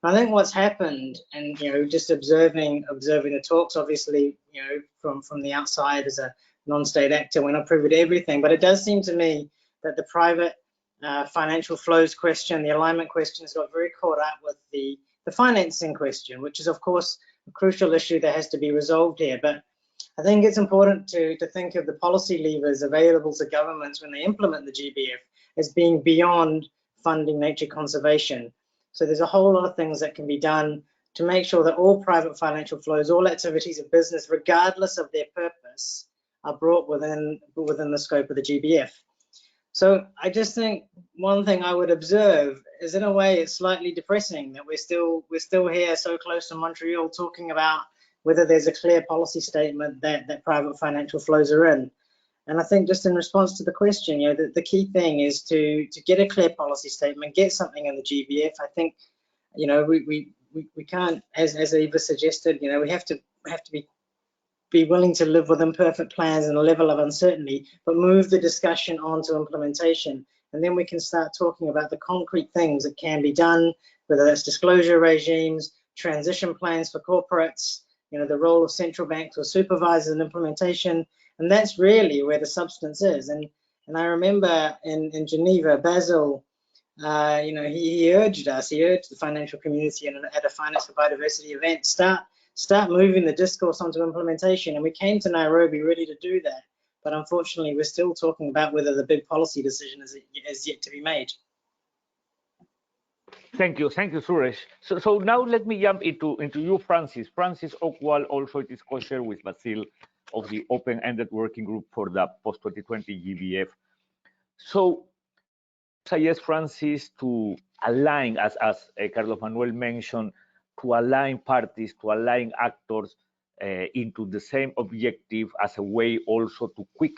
I think what's happened, and just observing the talks, obviously, from the outside as a non-state actor, we're not privy to everything, but it does seem to me that the private financial flows question, the alignment question, has got very caught up with the financing question, which is of course a crucial issue that has to be resolved here. But I think it's important to think of the policy levers available to governments when they implement the GBF as being beyond funding nature conservation. So there's a whole lot of things that can be done to make sure that all private financial flows, all activities of business, regardless of their purpose, are brought within the scope of the GBF. So I just think one thing I would observe is, in a way, it's slightly depressing that we're still here so close to Montreal talking about whether there's a clear policy statement that private financial flows are in. And I think, just in response to the question, you know, the key thing is to get a clear policy statement, get something in the GBF. I think, you know, we can't, as Eva suggested, you know, we have to be willing to live with imperfect plans and a level of uncertainty, but move the discussion on to implementation. And then we can start talking about the concrete things that can be done, whether that's disclosure regimes, transition plans for corporates, you know, the role of central banks or supervisors in implementation. And that's really where the substance is. And I remember in Geneva, Basil, you know, he urged the financial community at a Finance for Biodiversity event, start moving the discourse onto implementation. And we came to Nairobi ready to do that. But unfortunately, we're still talking about whether the big policy decision is yet to be made. Thank you, Suresh. So now let me jump into you, Francis. Francis Ockwall, also it is co-chair with Basil of the open-ended working group for the post-2020 GBF. So suggest, Francis, to align, as Carlos Manuel mentioned, to align parties, to align actors into the same objective as a way also to quick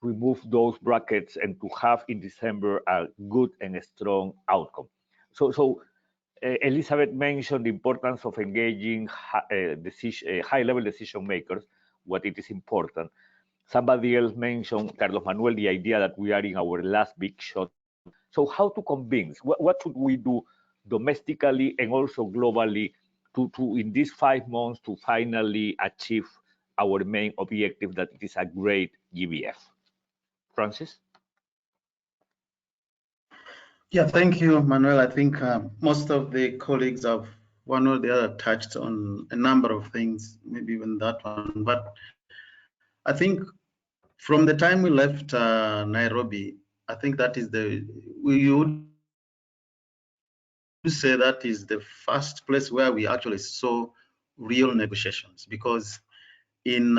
remove those brackets and to have in December a good and a strong outcome. So Elizabeth mentioned the importance of engaging high-level decision makers, what it is important. Somebody else mentioned, Carlos Manuel, the idea that we are in our last big shot. So how to convince? What should we do domestically and also globally to in these 5 months to finally achieve our main objective, that it is a great GBF? Francis? Yeah, thank you, Manuel. I think most of the colleagues have one or the other touched on a number of things, maybe even that one. But I think from the time we left Nairobi, I think that is we would say that is the first place where we actually saw real negotiations, because in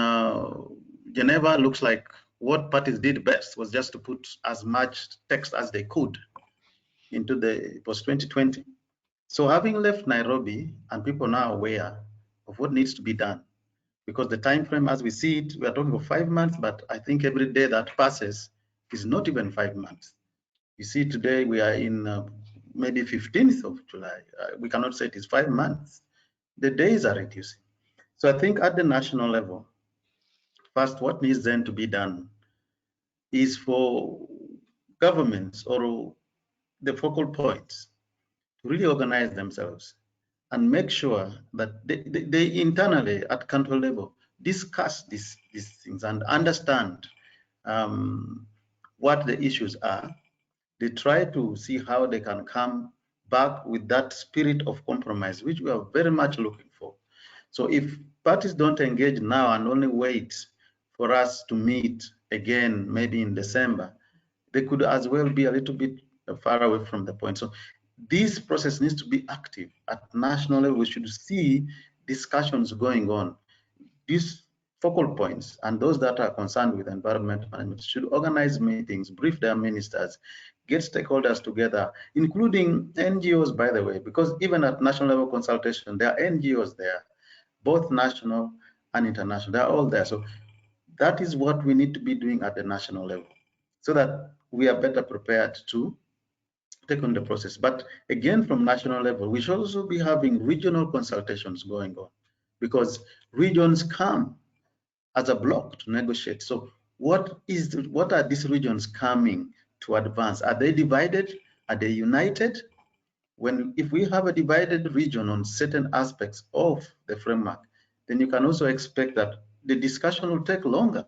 Geneva, looks like what parties did best was just to put as much text as they could into the post-2020. So having left Nairobi, and people now aware of what needs to be done, because the time frame as we see it, we are talking of 5 months, but I think every day that passes is not even 5 months. You see, today we are in maybe 15th of July. We cannot say it is 5 months. The days are reducing. So I think at the national level, first, what needs then to be done is for governments or the focal points to really organize themselves and make sure that they internally at country level discuss these things and understand what the issues are. They try to see how they can come back with that spirit of compromise, which we are very much looking for. So if parties don't engage now and only wait for us to meet again, maybe in December, they could as well be a little bit far away from the point. So this process needs to be active at national level. We should see discussions going on. These focal points and those that are concerned with environment management should organize meetings, brief their ministers, get stakeholders together, including NGOs, by the way, because even at national level consultation, there are NGOs there, both national and international, they're all there. So that is what we need to be doing at the national level, so that we are better prepared to take on the process. But again, from national level, we should also be having regional consultations going on, because regions come as a block to negotiate. So what are these regions coming to advance? Are they divided? Are they united? If we have a divided region on certain aspects of the framework, then you can also expect that the discussion will take longer.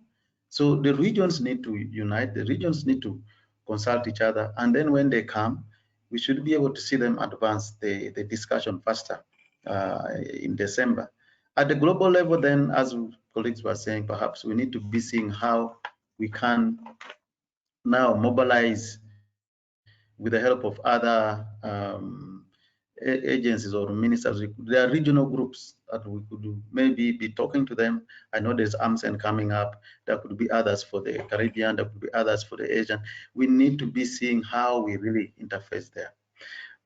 So the regions need to unite, the regions need to consult each other, and then when they come, we should be able to see them advance the discussion faster in December. At the global level, then, as colleagues were saying, perhaps we need to be seeing how we can now mobilize with the help of other agencies or ministers. There are regional groups that we could maybe be talking to them. I know there's AMSEN coming up. There could be others for the Caribbean. There could be others for the Asian. We need to be seeing how we really interface there.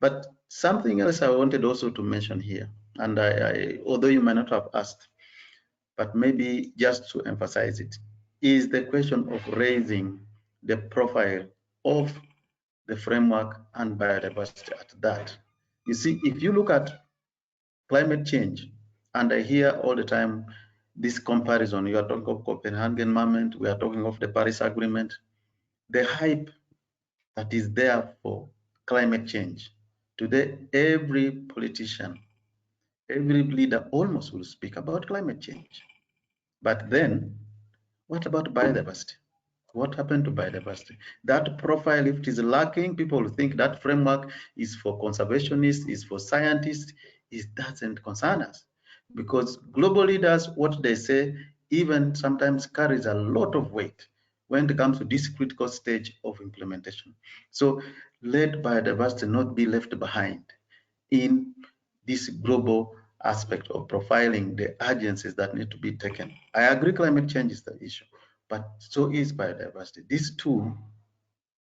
But something else I wanted also to mention here, and although you might not have asked, but maybe just to emphasize it, is the question of raising the profile of the framework and biodiversity at that. You see, if you look at climate change, and I hear all the time this comparison, you are talking of Copenhagen moment, we are talking of the Paris Agreement, the hype that is there for climate change. Today, every politician, every leader almost will speak about climate change. But then, what about biodiversity? What happened to biodiversity? That profile, if it is lacking, people will think that framework is for conservationists, is for scientists. It doesn't concern us. Because global leaders, what they say, even sometimes carries a lot of weight when it comes to this critical stage of implementation. So let biodiversity not be left behind in this global aspect of profiling the agencies that need to be taken. I agree climate change is the issue, but so is biodiversity. These two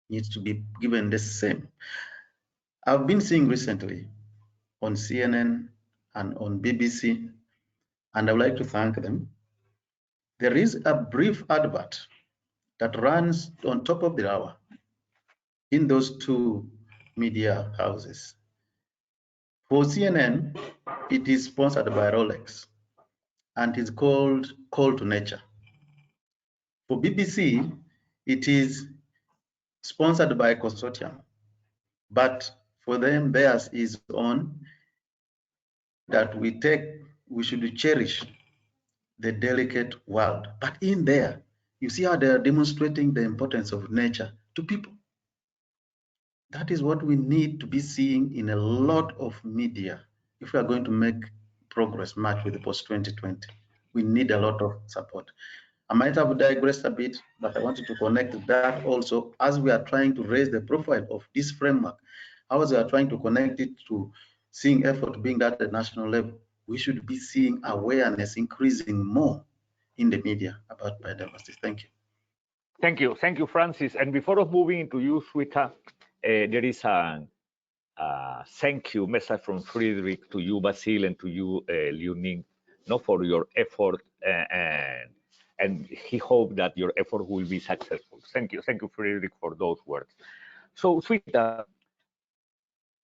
needs to be given the same. I've been seeing recently on CNN and on BBC, and I would like to thank them. There is a brief advert that runs on top of the hour in those two media houses. For CNN, it is sponsored by Rolex and is called Call to Nature. For BBC, it is sponsored by a consortium, but for them, theirs is on that we should cherish the delicate world. But in there, you see how they are demonstrating the importance of nature to people. That is what we need to be seeing in a lot of media if we are going to make progress match with the post-2020. We need a lot of support. I might have digressed a bit, but I wanted to connect that also as we are trying to raise the profile of this framework, as we are trying to connect it to seeing effort being done at the national level. We should be seeing awareness increasing more in the media about biodiversity. Thank you. Thank you, Francis. And before moving into you, Sweta, there is a thank you message from Friedrich to you, Basil, and to you, Liu Ning, for your effort, and he hoped that your effort will be successful. Thank you, Friedrich, for those words. So, Sweta,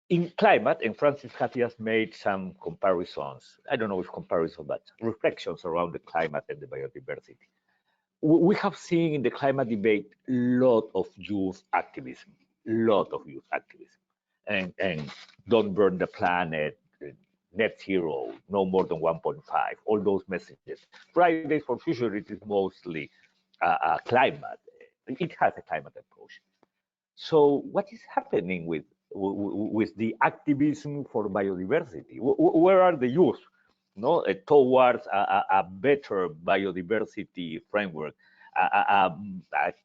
in climate, and Francis has just made some comparisons. I don't know if comparison, but reflections around the climate and the biodiversity. We have seen in the climate debate a lot of youth activism, and don't burn the planet, net zero, no more than 1.5, all those messages. Fridays for Future, it is mostly climate. It has a climate approach. So what is happening with the activism for biodiversity? Where are the youth towards a better biodiversity framework, a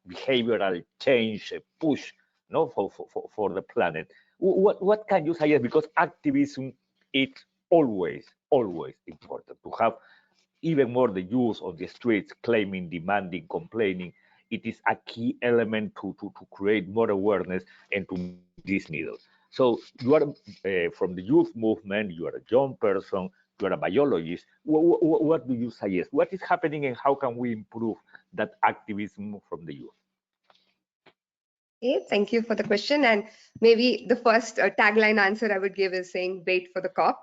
behavioral change push for the planet? What can you suggest? Because activism is always important. To have even more the youth on the streets claiming, demanding, complaining, it is a key element to create more awareness and to these needles. So you are from the youth movement, you are a young person, you are a biologist. What do you suggest? What is happening and how can we improve that activism from the youth? Okay, thank you for the question. And maybe the first tagline answer I would give is saying wait for the COP.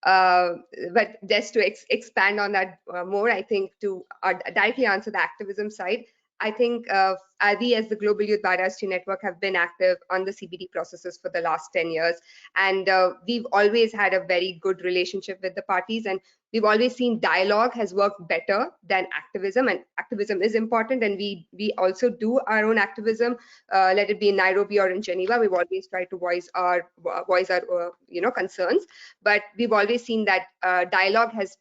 But just to expand on that more, I think to directly answer the activism side, I think we as the Global Youth Biodiversity Network have been active on the CBD processes for the last 10 years. And we've always had a very good relationship with the parties. And we've always seen dialogue has worked better than activism. And activism is important. And we also do our own activism, let it be in Nairobi or in Geneva. We've always tried to voice our concerns. But we've always seen that dialogue has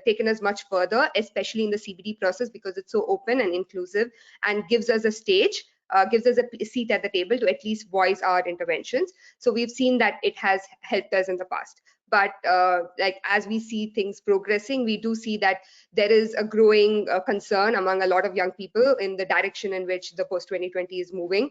taken us much further, especially in the CBD process, because it's so open and inclusive and gives us a stage gives us a seat at the table to at least voice our interventions. So we've seen that it has helped us in the past. But like as we see things progressing, we do see that there is a growing concern among a lot of young people in the direction in which the post-2020 is moving,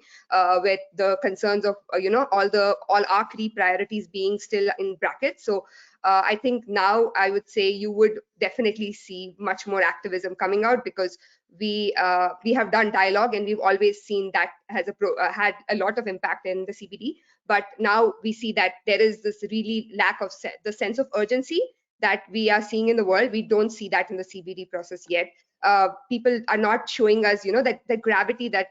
with the concerns of all our key priorities being still in brackets. So I think now I would say you would definitely see much more activism coming out, because we have done dialogue, and we've always seen that has had a lot of impact in the CBD. But now we see that there is this really lack of the sense of urgency that we are seeing in the world. We don't see that in the CBD process yet. People are not showing us, that the gravity that,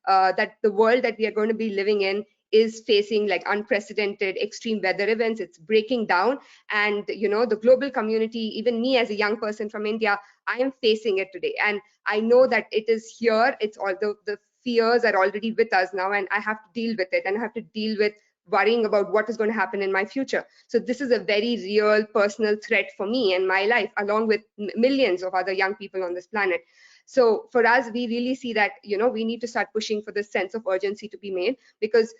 that the world that we are going to be living in is facing like unprecedented extreme weather events. It's breaking down, and the global community, even me as a young person from India, I am facing it today, and I know that it is here. It's all the fears are already with us now, and I have to deal with it, and I have to deal with worrying about what is going to happen in my future. So this is a very real personal threat for me and my life, along with millions of other young people on this planet. So for us, we really see that we need to start pushing for this sense of urgency to be made, because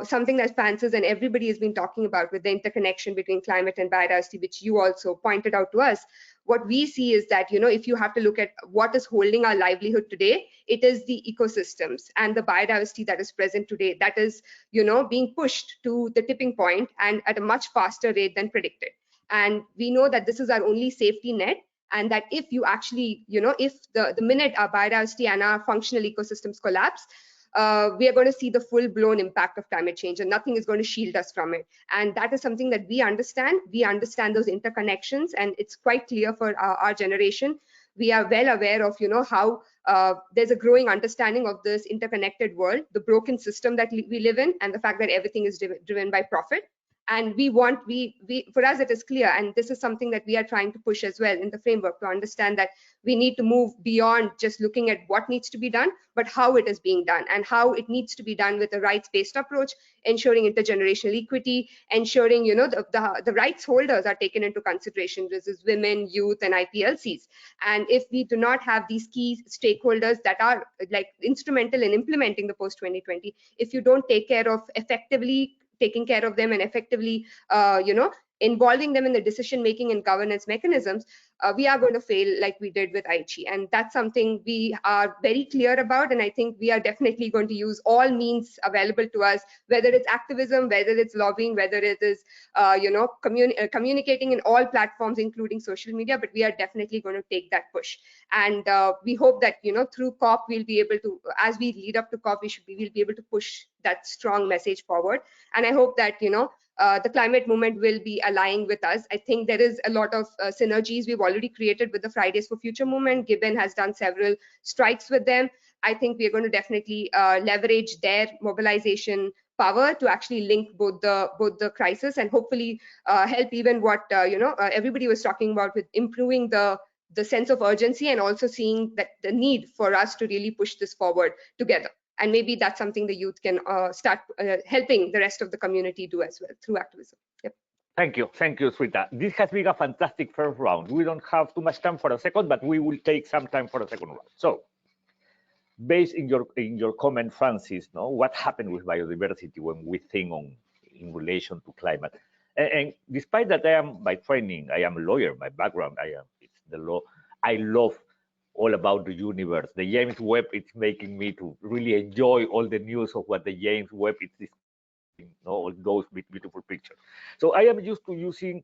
something that Francis and everybody has been talking about with the interconnection between climate and biodiversity, which you also pointed out to us, what we see is that, if you have to look at what is holding our livelihood today, it is the ecosystems and the biodiversity that is present today that is, being pushed to the tipping point and at a much faster rate than predicted. And we know that this is our only safety net, and that if you actually, if the minute our biodiversity and our functional ecosystems collapse, we are going to see the full-blown impact of climate change, and nothing is going to shield us from it. And that is something that we understand. We understand those interconnections, and it's quite clear for our generation. We are well aware of, how there's a growing understanding of this interconnected world, the broken system that we live in, and the fact that everything is driven by profit. And for us, it is clear, and this is something that we are trying to push as well in the framework, to understand that we need to move beyond just looking at what needs to be done, but how it is being done, and how it needs to be done with a rights-based approach, ensuring intergenerational equity, ensuring the rights holders are taken into consideration. This is women, youth, and IPLCs. And if we do not have these key stakeholders that are like instrumental in implementing the post-2020, if you don't take care of taking care of them and effectively, involving them in the decision-making and governance mechanisms, we are going to fail like we did with Aichi. And that's something we are very clear about. And I think we are definitely going to use all means available to us, whether it's activism, whether it's lobbying, whether it is, communicating in all platforms, including social media, but we are definitely going to take that push. And we hope that, through COP, we'll be able to, as we lead up to COP, we'll be able to push that strong message forward. And I hope that, the climate movement will be aligning with us. I think there is a lot of synergies we've already created with the Fridays for Future movement. Gibbon has done several strikes with them. I think we are going to definitely leverage their mobilization power to actually link both the crisis, and hopefully help even what everybody was talking about, with improving the sense of urgency, and also seeing that the need for us to really push this forward together. And maybe that's something the youth can start helping the rest of the community do as well through activism. Yep. Thank you, Srita. This has been a fantastic first round. We don't have too much time for a second, but we will take some time for a second round. So, based in your comment, Francis, what happened with biodiversity when we think in relation to climate? And despite that, I am by training, I am a lawyer. My background, it's the law. I love all about the universe. The James Webb, it's making me to really enjoy all the news of what the James Webb is, all those beautiful pictures. So I am used to using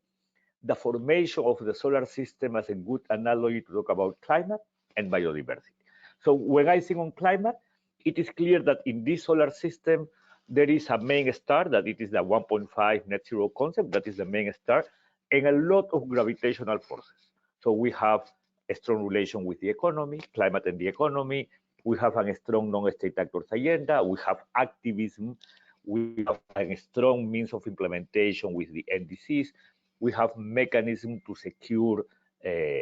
the formation of the solar system as a good analogy to talk about climate and biodiversity. So when I think on climate, it is clear that in this solar system, there is a main star, that it is the 1.5 net zero concept, that is the main star, and a lot of gravitational forces. So we have a strong relation with the economy, climate and the economy. We have a strong non-state actors agenda. We have activism. We have a strong means of implementation with the NDCs. We have mechanism to secure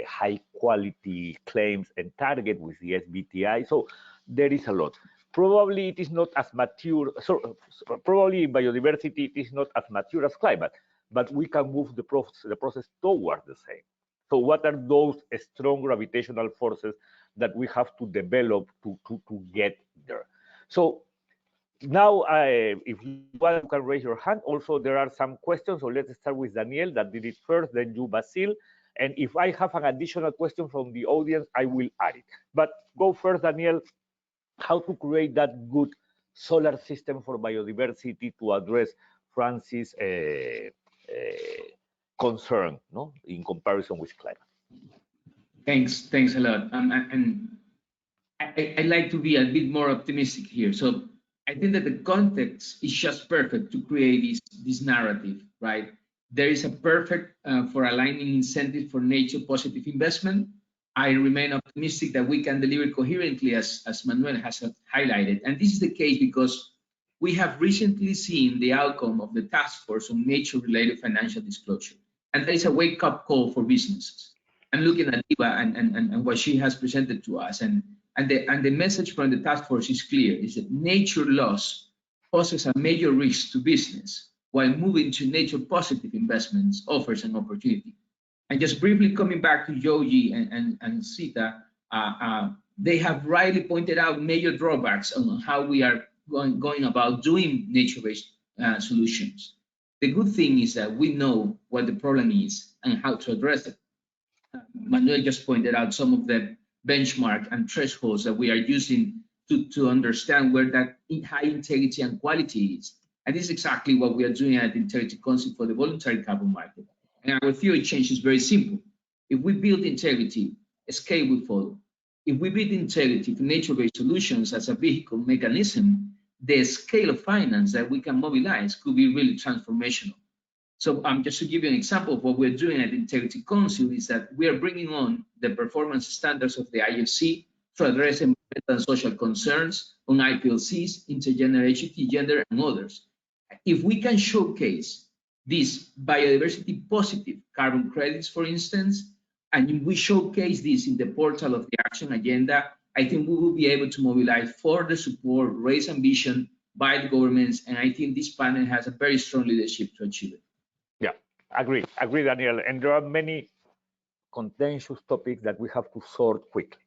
high quality claims and target with the SBTI. So there is a lot. Probably it is not as mature. So probably in biodiversity, it is not as mature as climate, but we can move the process towards the same. So what are those strong gravitational forces that we have to develop to get there? So now, if you want, you can raise your hand. Also, there are some questions. So let's start with Daniel that did it first, then you, Basil. And if I have an additional question from the audience, I will add it. But go first, Daniel, how to create that good solar system for biodiversity to address Francis' concern, no, in comparison with climate. Thanks a lot. And I like to be a bit more optimistic here. So I think that the context is just perfect to create this narrative, right? There is a perfect for aligning incentives for nature positive investment. I remain optimistic that we can deliver coherently, as Manuel has highlighted. And this is the case because we have recently seen the outcome of the task force on nature-related financial disclosure. And that is a wake-up call for businesses. I'm looking at Eva and what she has presented to us. And the message from the task force is clear, is that nature loss poses a major risk to business, while moving to nature-positive investments offers an opportunity. And just briefly coming back to Yogi and Sita, they have rightly pointed out major drawbacks on how we are going about doing nature-based solutions. The good thing is that we know what the problem is and how to address it. Manuel just pointed out some of the benchmark and thresholds that we are using to understand where that high integrity and quality is. And this is exactly what we are doing at Integrity Council for the voluntary carbon market. And our theory change is very simple. If we build integrity, a scale will follow. If we build integrity for nature-based solutions as a vehicle mechanism, the scale of finance that we can mobilize could be really transformational. So just to give you an example of what we're doing at Integrity Council is that we are bringing on the performance standards of the IFC to address environmental and social concerns on IPLCs, intergenerationality, gender, and others. If we can showcase these biodiversity positive carbon credits, for instance, and we showcase this in the portal of the action agenda, I think we will be able to mobilize further support, raise ambition by the governments, and I think this panel has a very strong leadership to achieve it. Yeah, agree, Daniel. And there are many contentious topics that we have to sort quickly,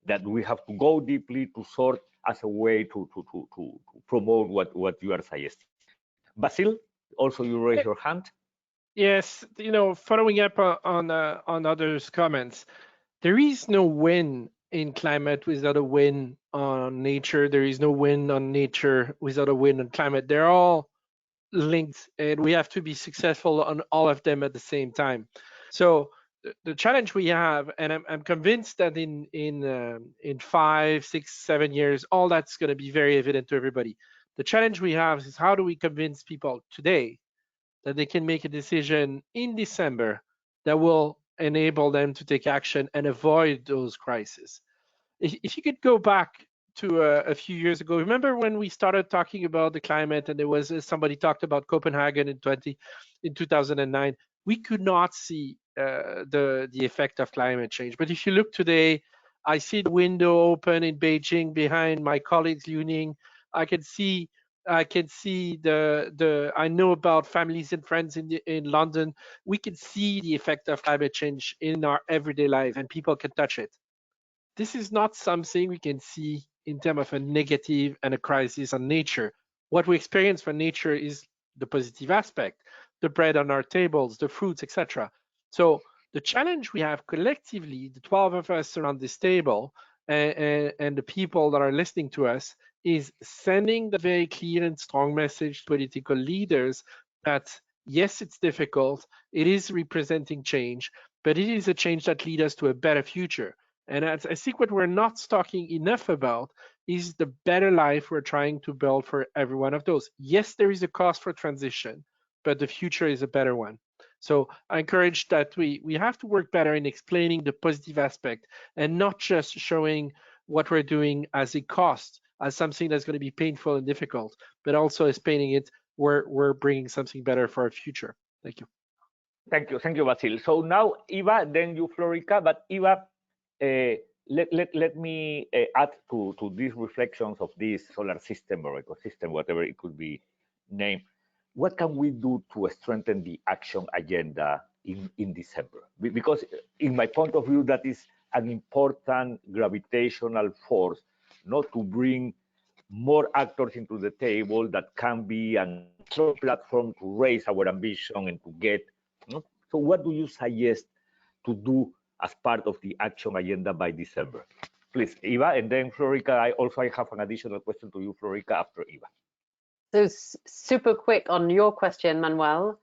that we have to go deeply to sort as a way to promote what you are suggesting. Basil, also you raise your hand. Yes, following up on others' comments, there is no win in climate without a win on nature. There is no win on nature without a win on climate. They're all linked, and we have to be successful on all of them at the same time. So the challenge we have, and I'm convinced that in 5, 6, 7 years, all that's going to be very evident to everybody. The challenge we have is how do we convince people today that they can make a decision in December that will enable them to take action and avoid those crises. If you could go back to a few years ago, remember when we started talking about the climate and there was somebody talked about Copenhagen in 2009, we could not see the effect of climate change. But if you look today, I see the window open in Beijing behind my colleagues Yuning. I can see I know about families and friends in London. We can see the effect of climate change in our everyday life, and people can touch it. This is not something we can see in terms of a negative and a crisis on nature. What we experience from nature is the positive aspect, the bread on our tables, the fruits, etc. So the challenge we have collectively, the 12 of us around this table, and the people that are listening to us, is sending the very clear and strong message to political leaders that yes, it's difficult, it is representing change, but it is a change that leads us to a better future. And I think what we're not talking enough about is the better life we're trying to build for every one of those. Yes, there is a cost for transition, but the future is a better one. So I encourage that we have to work better in explaining the positive aspect and not just showing what we're doing as a cost, as something that's going to be painful and difficult, but also explaining it we're bringing something better for our future. Thank you. Thank you, Basil. So now Eva, then you, Florica. But Eva, let me add to these reflections of this solar system or ecosystem, whatever it could be named. What can we do to strengthen the action agenda in December? Because in my point of view, that is an important gravitational force, not to bring more actors into the table that can be a strong platform to raise our ambition and to get. So what do you suggest to do as part of the action agenda by December? Please, Eva, and then Florica. I have an additional question to you, Florica, after Eva. So super quick on your question, Manuel.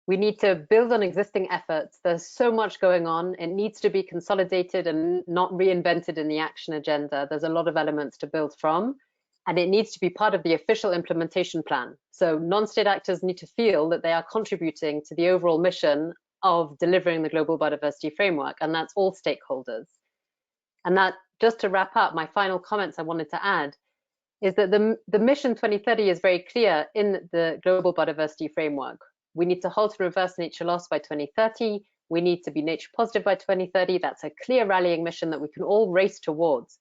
We need to build on existing efforts. There's so much going on. It needs to be consolidated and not reinvented in the action agenda. There's a lot of elements to build from, and it needs to be part of the official implementation plan. So non-state actors need to feel that they are contributing to the overall mission of delivering the Global Biodiversity Framework, and that's all stakeholders. And that, just to wrap up, my final comments I wanted to add is that the mission 2030 is very clear in the Global Biodiversity Framework. We need to halt and reverse nature loss by 2030. We need to be nature positive by 2030. That's a clear rallying mission that we can all race towards.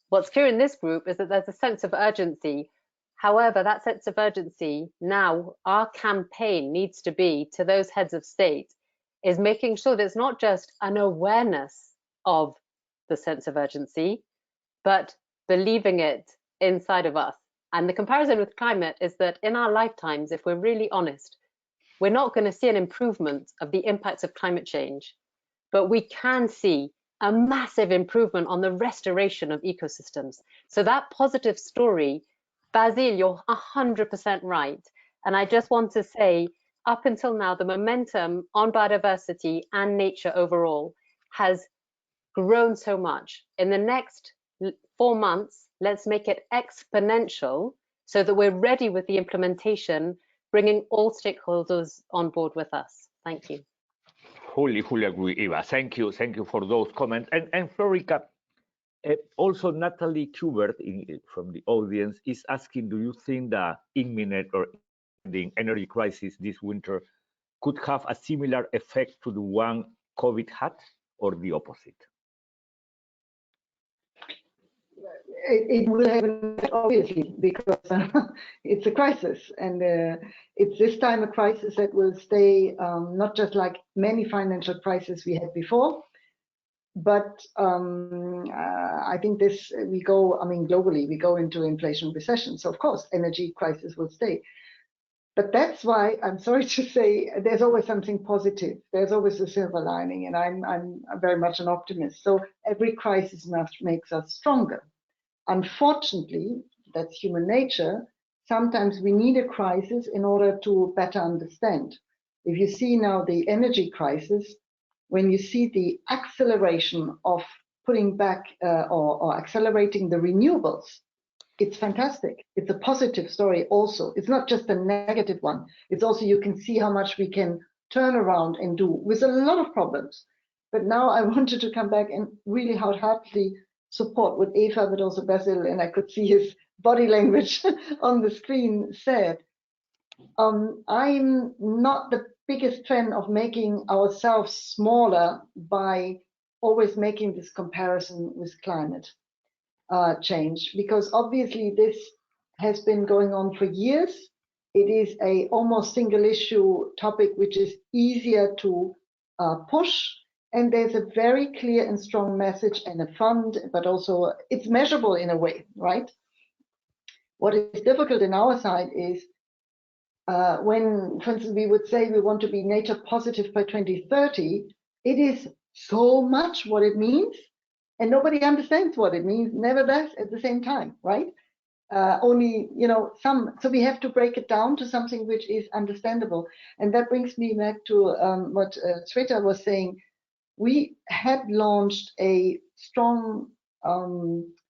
What's clear in this group is that there's a sense of urgency. However, that sense of urgency, now our campaign needs to be to those heads of state, is making sure that it's not just an awareness of the sense of urgency, but believing it inside of us. And the comparison with climate is that in our lifetimes, if we're really honest, we're not going to see an improvement of the impacts of climate change, but we can see a massive improvement on the restoration of ecosystems. So that positive story, Basil, you're 100% right. And I just want to say, up until now, the momentum on biodiversity and nature overall has grown so much. In the next 4 months, let's make it exponential so that we're ready with the implementation, bringing all stakeholders on board with us. Thank you. Fully agree, Eva. Thank you for those comments. And Florica, also Natalie Kubert from the audience is asking, do you think the imminent or ending energy crisis this winter could have a similar effect to the one COVID had, or the opposite? It will happen, obviously, because it's a crisis, and it's this time a crisis that will stay, not just like many financial crises we had before, but I think globally, we go into inflation recession. So of course, energy crisis will stay. But that's why I'm sorry to say there's always something positive. There's always a silver lining, and I'm very much an optimist. So every crisis makes us stronger. Unfortunately, that's human nature. Sometimes we need a crisis in order to better understand. If you see now the energy crisis, when you see the acceleration of putting back or accelerating the renewables, it's fantastic. It's a positive story also. It's not just a negative one. It's also, you can see how much we can turn around and do with a lot of problems. But now I wanted to come back and really wholeheartedly support what Eva, but also Basil, and I could see his body language on the screen said. I'm not the biggest fan of making ourselves smaller by always making this comparison with climate change, because obviously this has been going on for years. It is a almost single issue topic which is easier to push. And there's a very clear and strong message and a fund, but also it's measurable in a way, right? What is difficult in our side is when, for instance, we would say we want to be nature positive by 2030, it is so much what it means, and nobody understands what it means, never does at the same time, right? Only, so we have to break it down to something which is understandable. And that brings me back to what Sveta was saying. We had launched a strong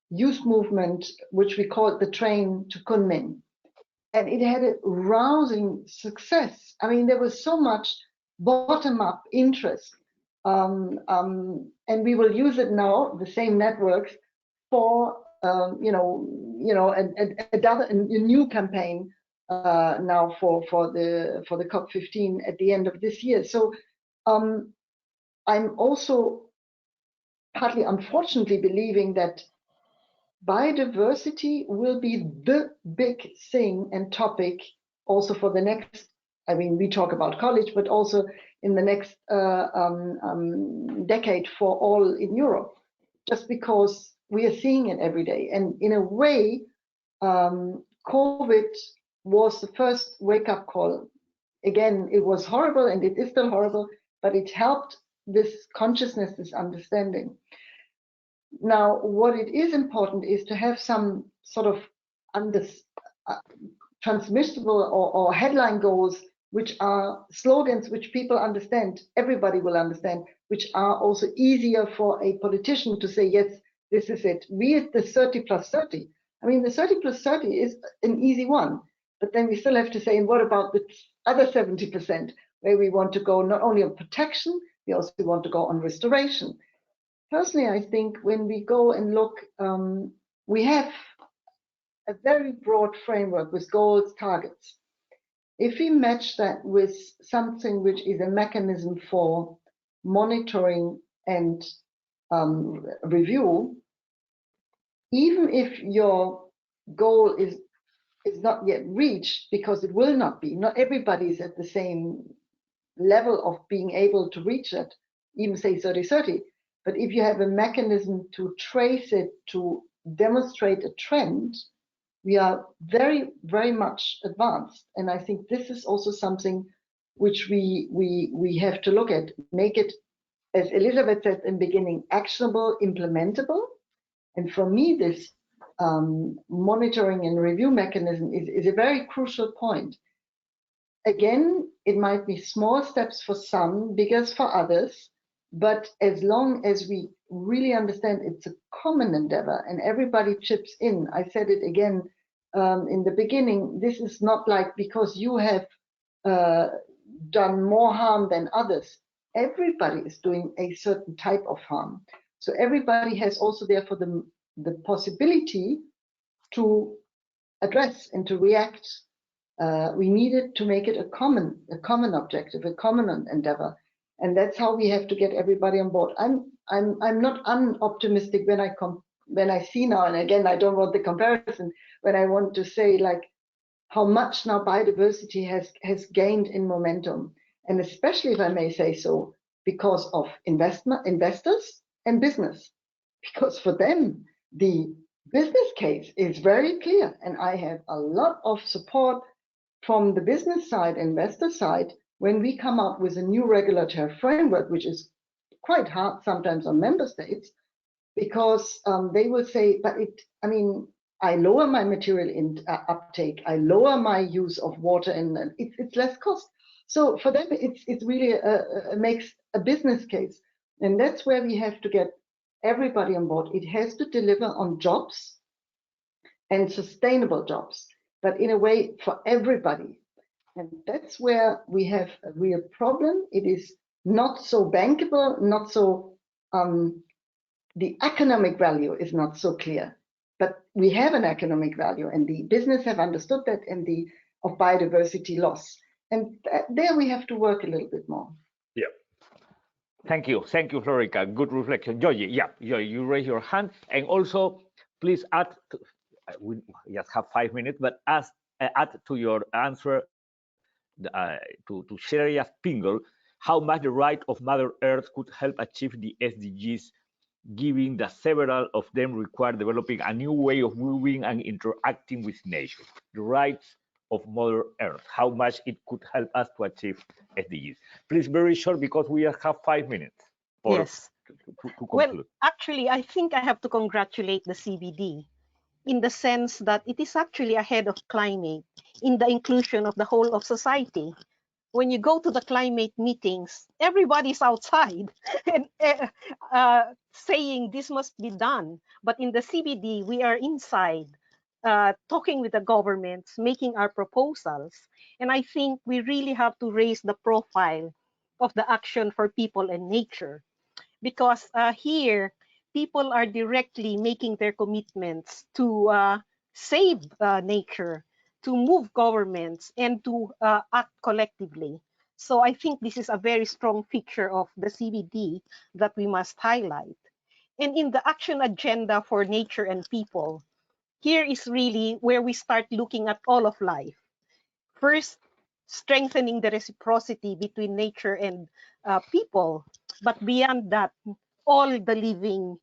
youth movement, which we called the Train to Kunming. And it had a rousing success. I mean, there was so much bottom-up interest. And we will use it now, the same networks, for a new campaign now for the COP15 at the end of this year. So I'm also partly unfortunately believing that biodiversity will be the big thing and topic also for the next, we talk about college, but also in the next decade for all in Europe, just because we are seeing it every day. And in a way, COVID was the first wake-up call. Again, it was horrible and it is still horrible, but it helped this consciousness, this understanding. Now, what it is important is to have some sort of transmissible or headline goals, which are slogans which people understand, everybody will understand, which are also easier for a politician to say, yes, this is it. Be it the 30+30. I mean, the 30+30 is an easy one, but then we still have to say, and what about the other 70% where we want to go not only on protection, we also want to go on restoration. Personally, I think when we go and look, we have a very broad framework with goals, targets. If we match that with something which is a mechanism for monitoring and review, even if your goal is not yet reached, because it will not be, not everybody is at the same level of being able to reach it, even say 30-30, but if you have a mechanism to trace it, to demonstrate a trend, we are very, very much advanced. And I think this is also something which we have to look at, make it, as Elizabeth said in the beginning, actionable, implementable. And for me, this monitoring and review mechanism is a very crucial point. Again, it might be small steps for some, bigger for others, but as long as we really understand it's a common endeavor and everybody chips in, I said it again in the beginning, this is not like because you have done more harm than others. Everybody is doing a certain type of harm. So everybody has also therefore the possibility to address and to react. We needed to make it a common objective, a common endeavor. And that's how we have to get everybody on board. I'm not unoptimistic when I see now, and again, I don't want the comparison, when I want to say like how much now biodiversity has gained in momentum. And especially, if I may say so, because of investors and business. Because for them, the business case is very clear. And I have a lot of support from the business side, investor side, when we come up with a new regulatory framework, which is quite hard sometimes on member states, because they will say, but I lower my material uptake, I lower my use of water, and it's less cost. So for them, it's really makes a business case. And that's where we have to get everybody on board. It has to deliver on jobs and sustainable jobs, but in a way for everybody. And that's where we have a real problem. It is not so bankable, not so, the economic value is not so clear, but we have an economic value and the business have understood that and of biodiversity loss. And there we have to work a little bit more. Yeah. Thank you, Florica. Good reflection. Georgie, yeah, you raise your hand. And also, please add, we just have 5 minutes, but add to your answer to Sheria Pingle, how much the right of Mother Earth could help achieve the SDGs, given that several of them require developing a new way of moving and interacting with nature. The rights of Mother Earth, how much it could help us to achieve SDGs. Please, very short, because we have 5 minutes. Yes. To conclude. Well, actually, I think I have to congratulate the CBD in the sense that it is actually ahead of climate in the inclusion of the whole of society. When you go to the climate meetings, everybody's outside and saying this must be done. But in the CBD, we are inside, talking with the governments, making our proposals. And I think we really have to raise the profile of the action for people and nature. Because here, people are directly making their commitments to save nature, to move governments, and to act collectively. So I think this is a very strong feature of the CBD that we must highlight. And in the action agenda for nature and people, here is really where we start looking at all of life. First, strengthening the reciprocity between nature and people, but beyond that, all the living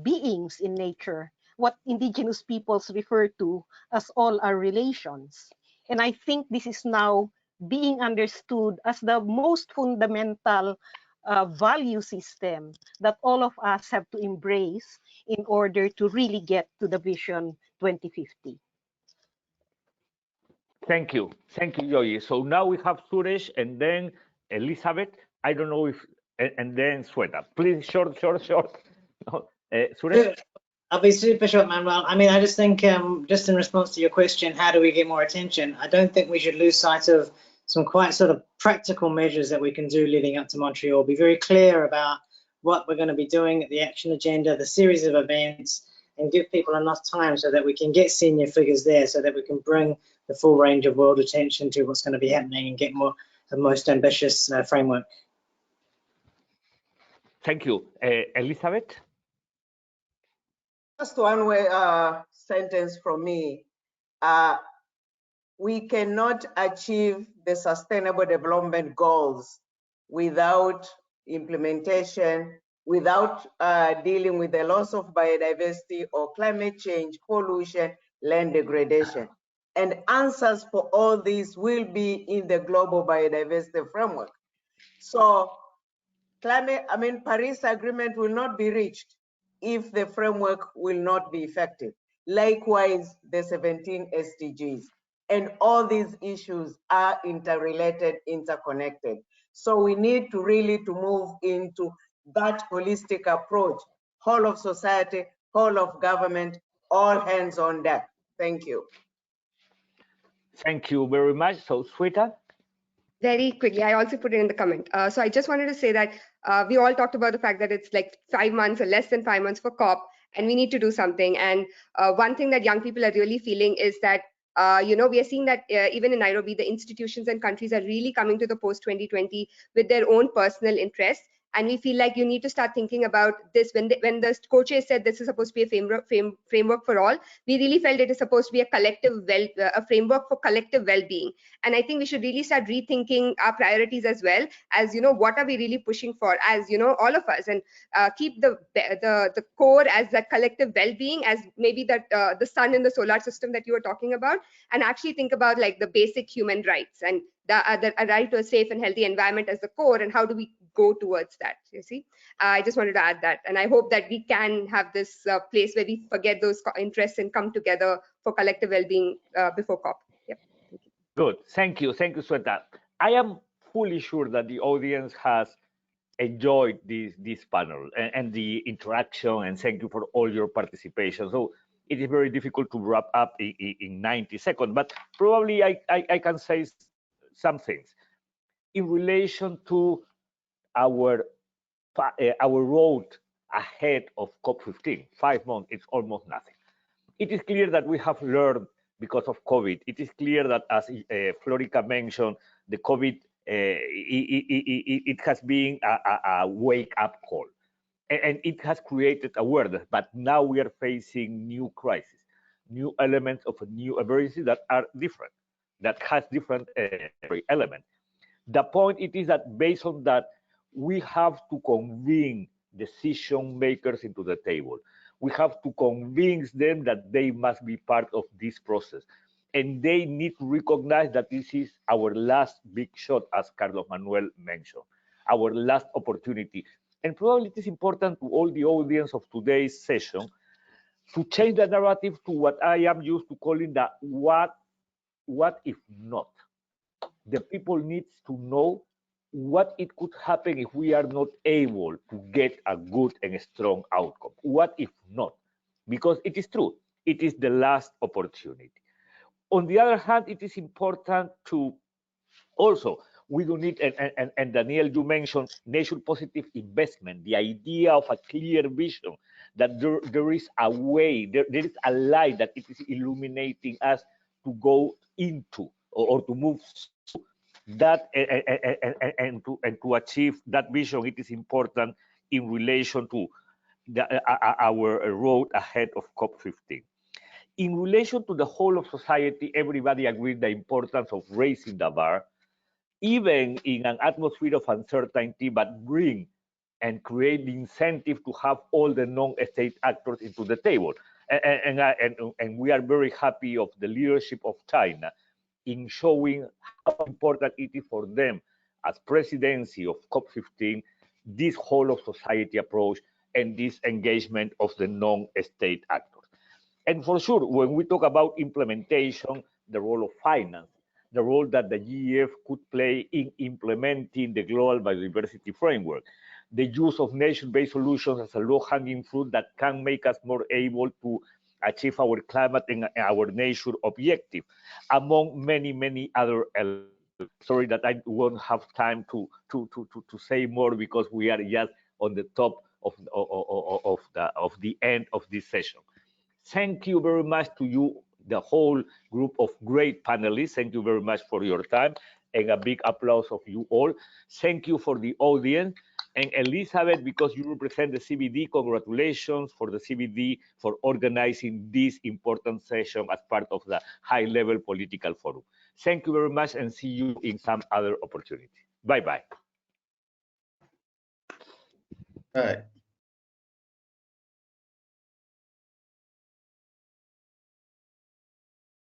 beings in nature. what indigenous peoples refer to as all our relations. And I think this is now being understood as the most fundamental value system that all of us have to embrace in order to really get to the Vision 2050. Thank you, Joy. So now we have Suresh and then Elizabeth. I don't know if, and then Sweta. Please, short. No, Suresh? I'll be super short, Manuel. I mean, I just think, just in response to your question, how do we get more attention? I don't think we should lose sight of some quite sort of practical measures that we can do leading up to Montreal. Be very clear about what we're going to be doing at the action agenda, the series of events, and give people enough time so that we can get senior figures there, so that we can bring the full range of world attention to what's going to be happening and get the most ambitious framework. Thank you. Elizabeth? Just one sentence from me. We cannot achieve the Sustainable Development Goals without implementation, without dealing with the loss of biodiversity or climate change, pollution, land degradation. And answers for all these will be in the Global Biodiversity Framework. So Paris Agreement will not be reached if the framework will not be effective. Likewise, the 17 SDGs. And all these issues are interrelated, interconnected. So we need to really move into that holistic approach, whole of society, whole of government, all hands on deck. Thank you. Thank you very much. So, Sweta? Very quickly, I also put it in the comment. So I just wanted to say that we all talked about the fact that it's like 5 months or less than 5 months for COP, and we need to do something. And one thing that young people are really feeling is that, we are seeing that even in Nairobi, the institutions and countries are really coming to the post-2020 with their own personal interests. And we feel like you need to start thinking about this. When the co-chair said this is supposed to be a framework for all, we really felt it is supposed to be a framework for collective well-being. And I think we should really start rethinking our priorities as well as, what are we really pushing for as, all of us, and keep the core as that collective well-being, as maybe that the sun in the solar system that you were talking about, and actually think about like the basic human rights and the right to a safe and healthy environment as the core, and how do we go towards that, you see. I just wanted to add that, and I hope that we can have this place where we forget those interests and come together for collective well-being before COP. Yep. Thank you. Good, thank you, Sweta. I am fully sure that the audience has enjoyed this panel and the interaction, and thank you for all your participation. So it is very difficult to wrap up in 90 seconds, but probably I can say some things in relation to our road ahead of COP15. 5 months, it's almost nothing. It is clear that we have learned because of COVID. It is clear that, as Florica mentioned, the COVID, it has been a wake-up call. And it has created awareness, but now we are facing new crises, new elements of a new emergency that are different, that has different elements. The point it is that based on that, we have to convene decision makers into the table. We have to convince them that they must be part of this process. And they need to recognize that this is our last big shot, as Carlos Manuel mentioned, our last opportunity. And probably it is important to all the audience of today's session to change the narrative to what I am used to calling the what if not. The people need to know what it could happen if we are not able to get a good and strong outcome. What if not? Because it is true, it is the last opportunity. On the other hand, it is important to also, we do need, and Daniel, you mentioned nation positive investment, the idea of a clear vision, that there is a way, there is a light that it is illuminating us to go into or to move through that and to achieve that vision. It is important in relation to our road ahead of COP15. In relation to the whole of society, everybody agreed the importance of raising the bar, even in an atmosphere of uncertainty, but bring and create the incentive to have all the non-state actors into the table. And we are very happy of the leadership of China in showing how important it is for them as presidency of COP15, this whole of society approach and this engagement of the non-state actors. And for sure, when we talk about implementation, the role of finance, the role that the GEF could play in implementing the Global Biodiversity Framework, the use of nature-based solutions as a low-hanging fruit that can make us more able to achieve our climate and our nature objective, among many, many other elements. Sorry that I won't have time to say more because we are just on the top of the end of this session. Thank you very much to you, the whole group of great panelists. Thank you very much for your time, and a big applause of you all. Thank you for the audience. And Elizabeth, because you represent the CBD, congratulations for the CBD for organizing this important session as part of the high-level political forum. Thank you very much, and see you in some other opportunity. Bye-bye. All right.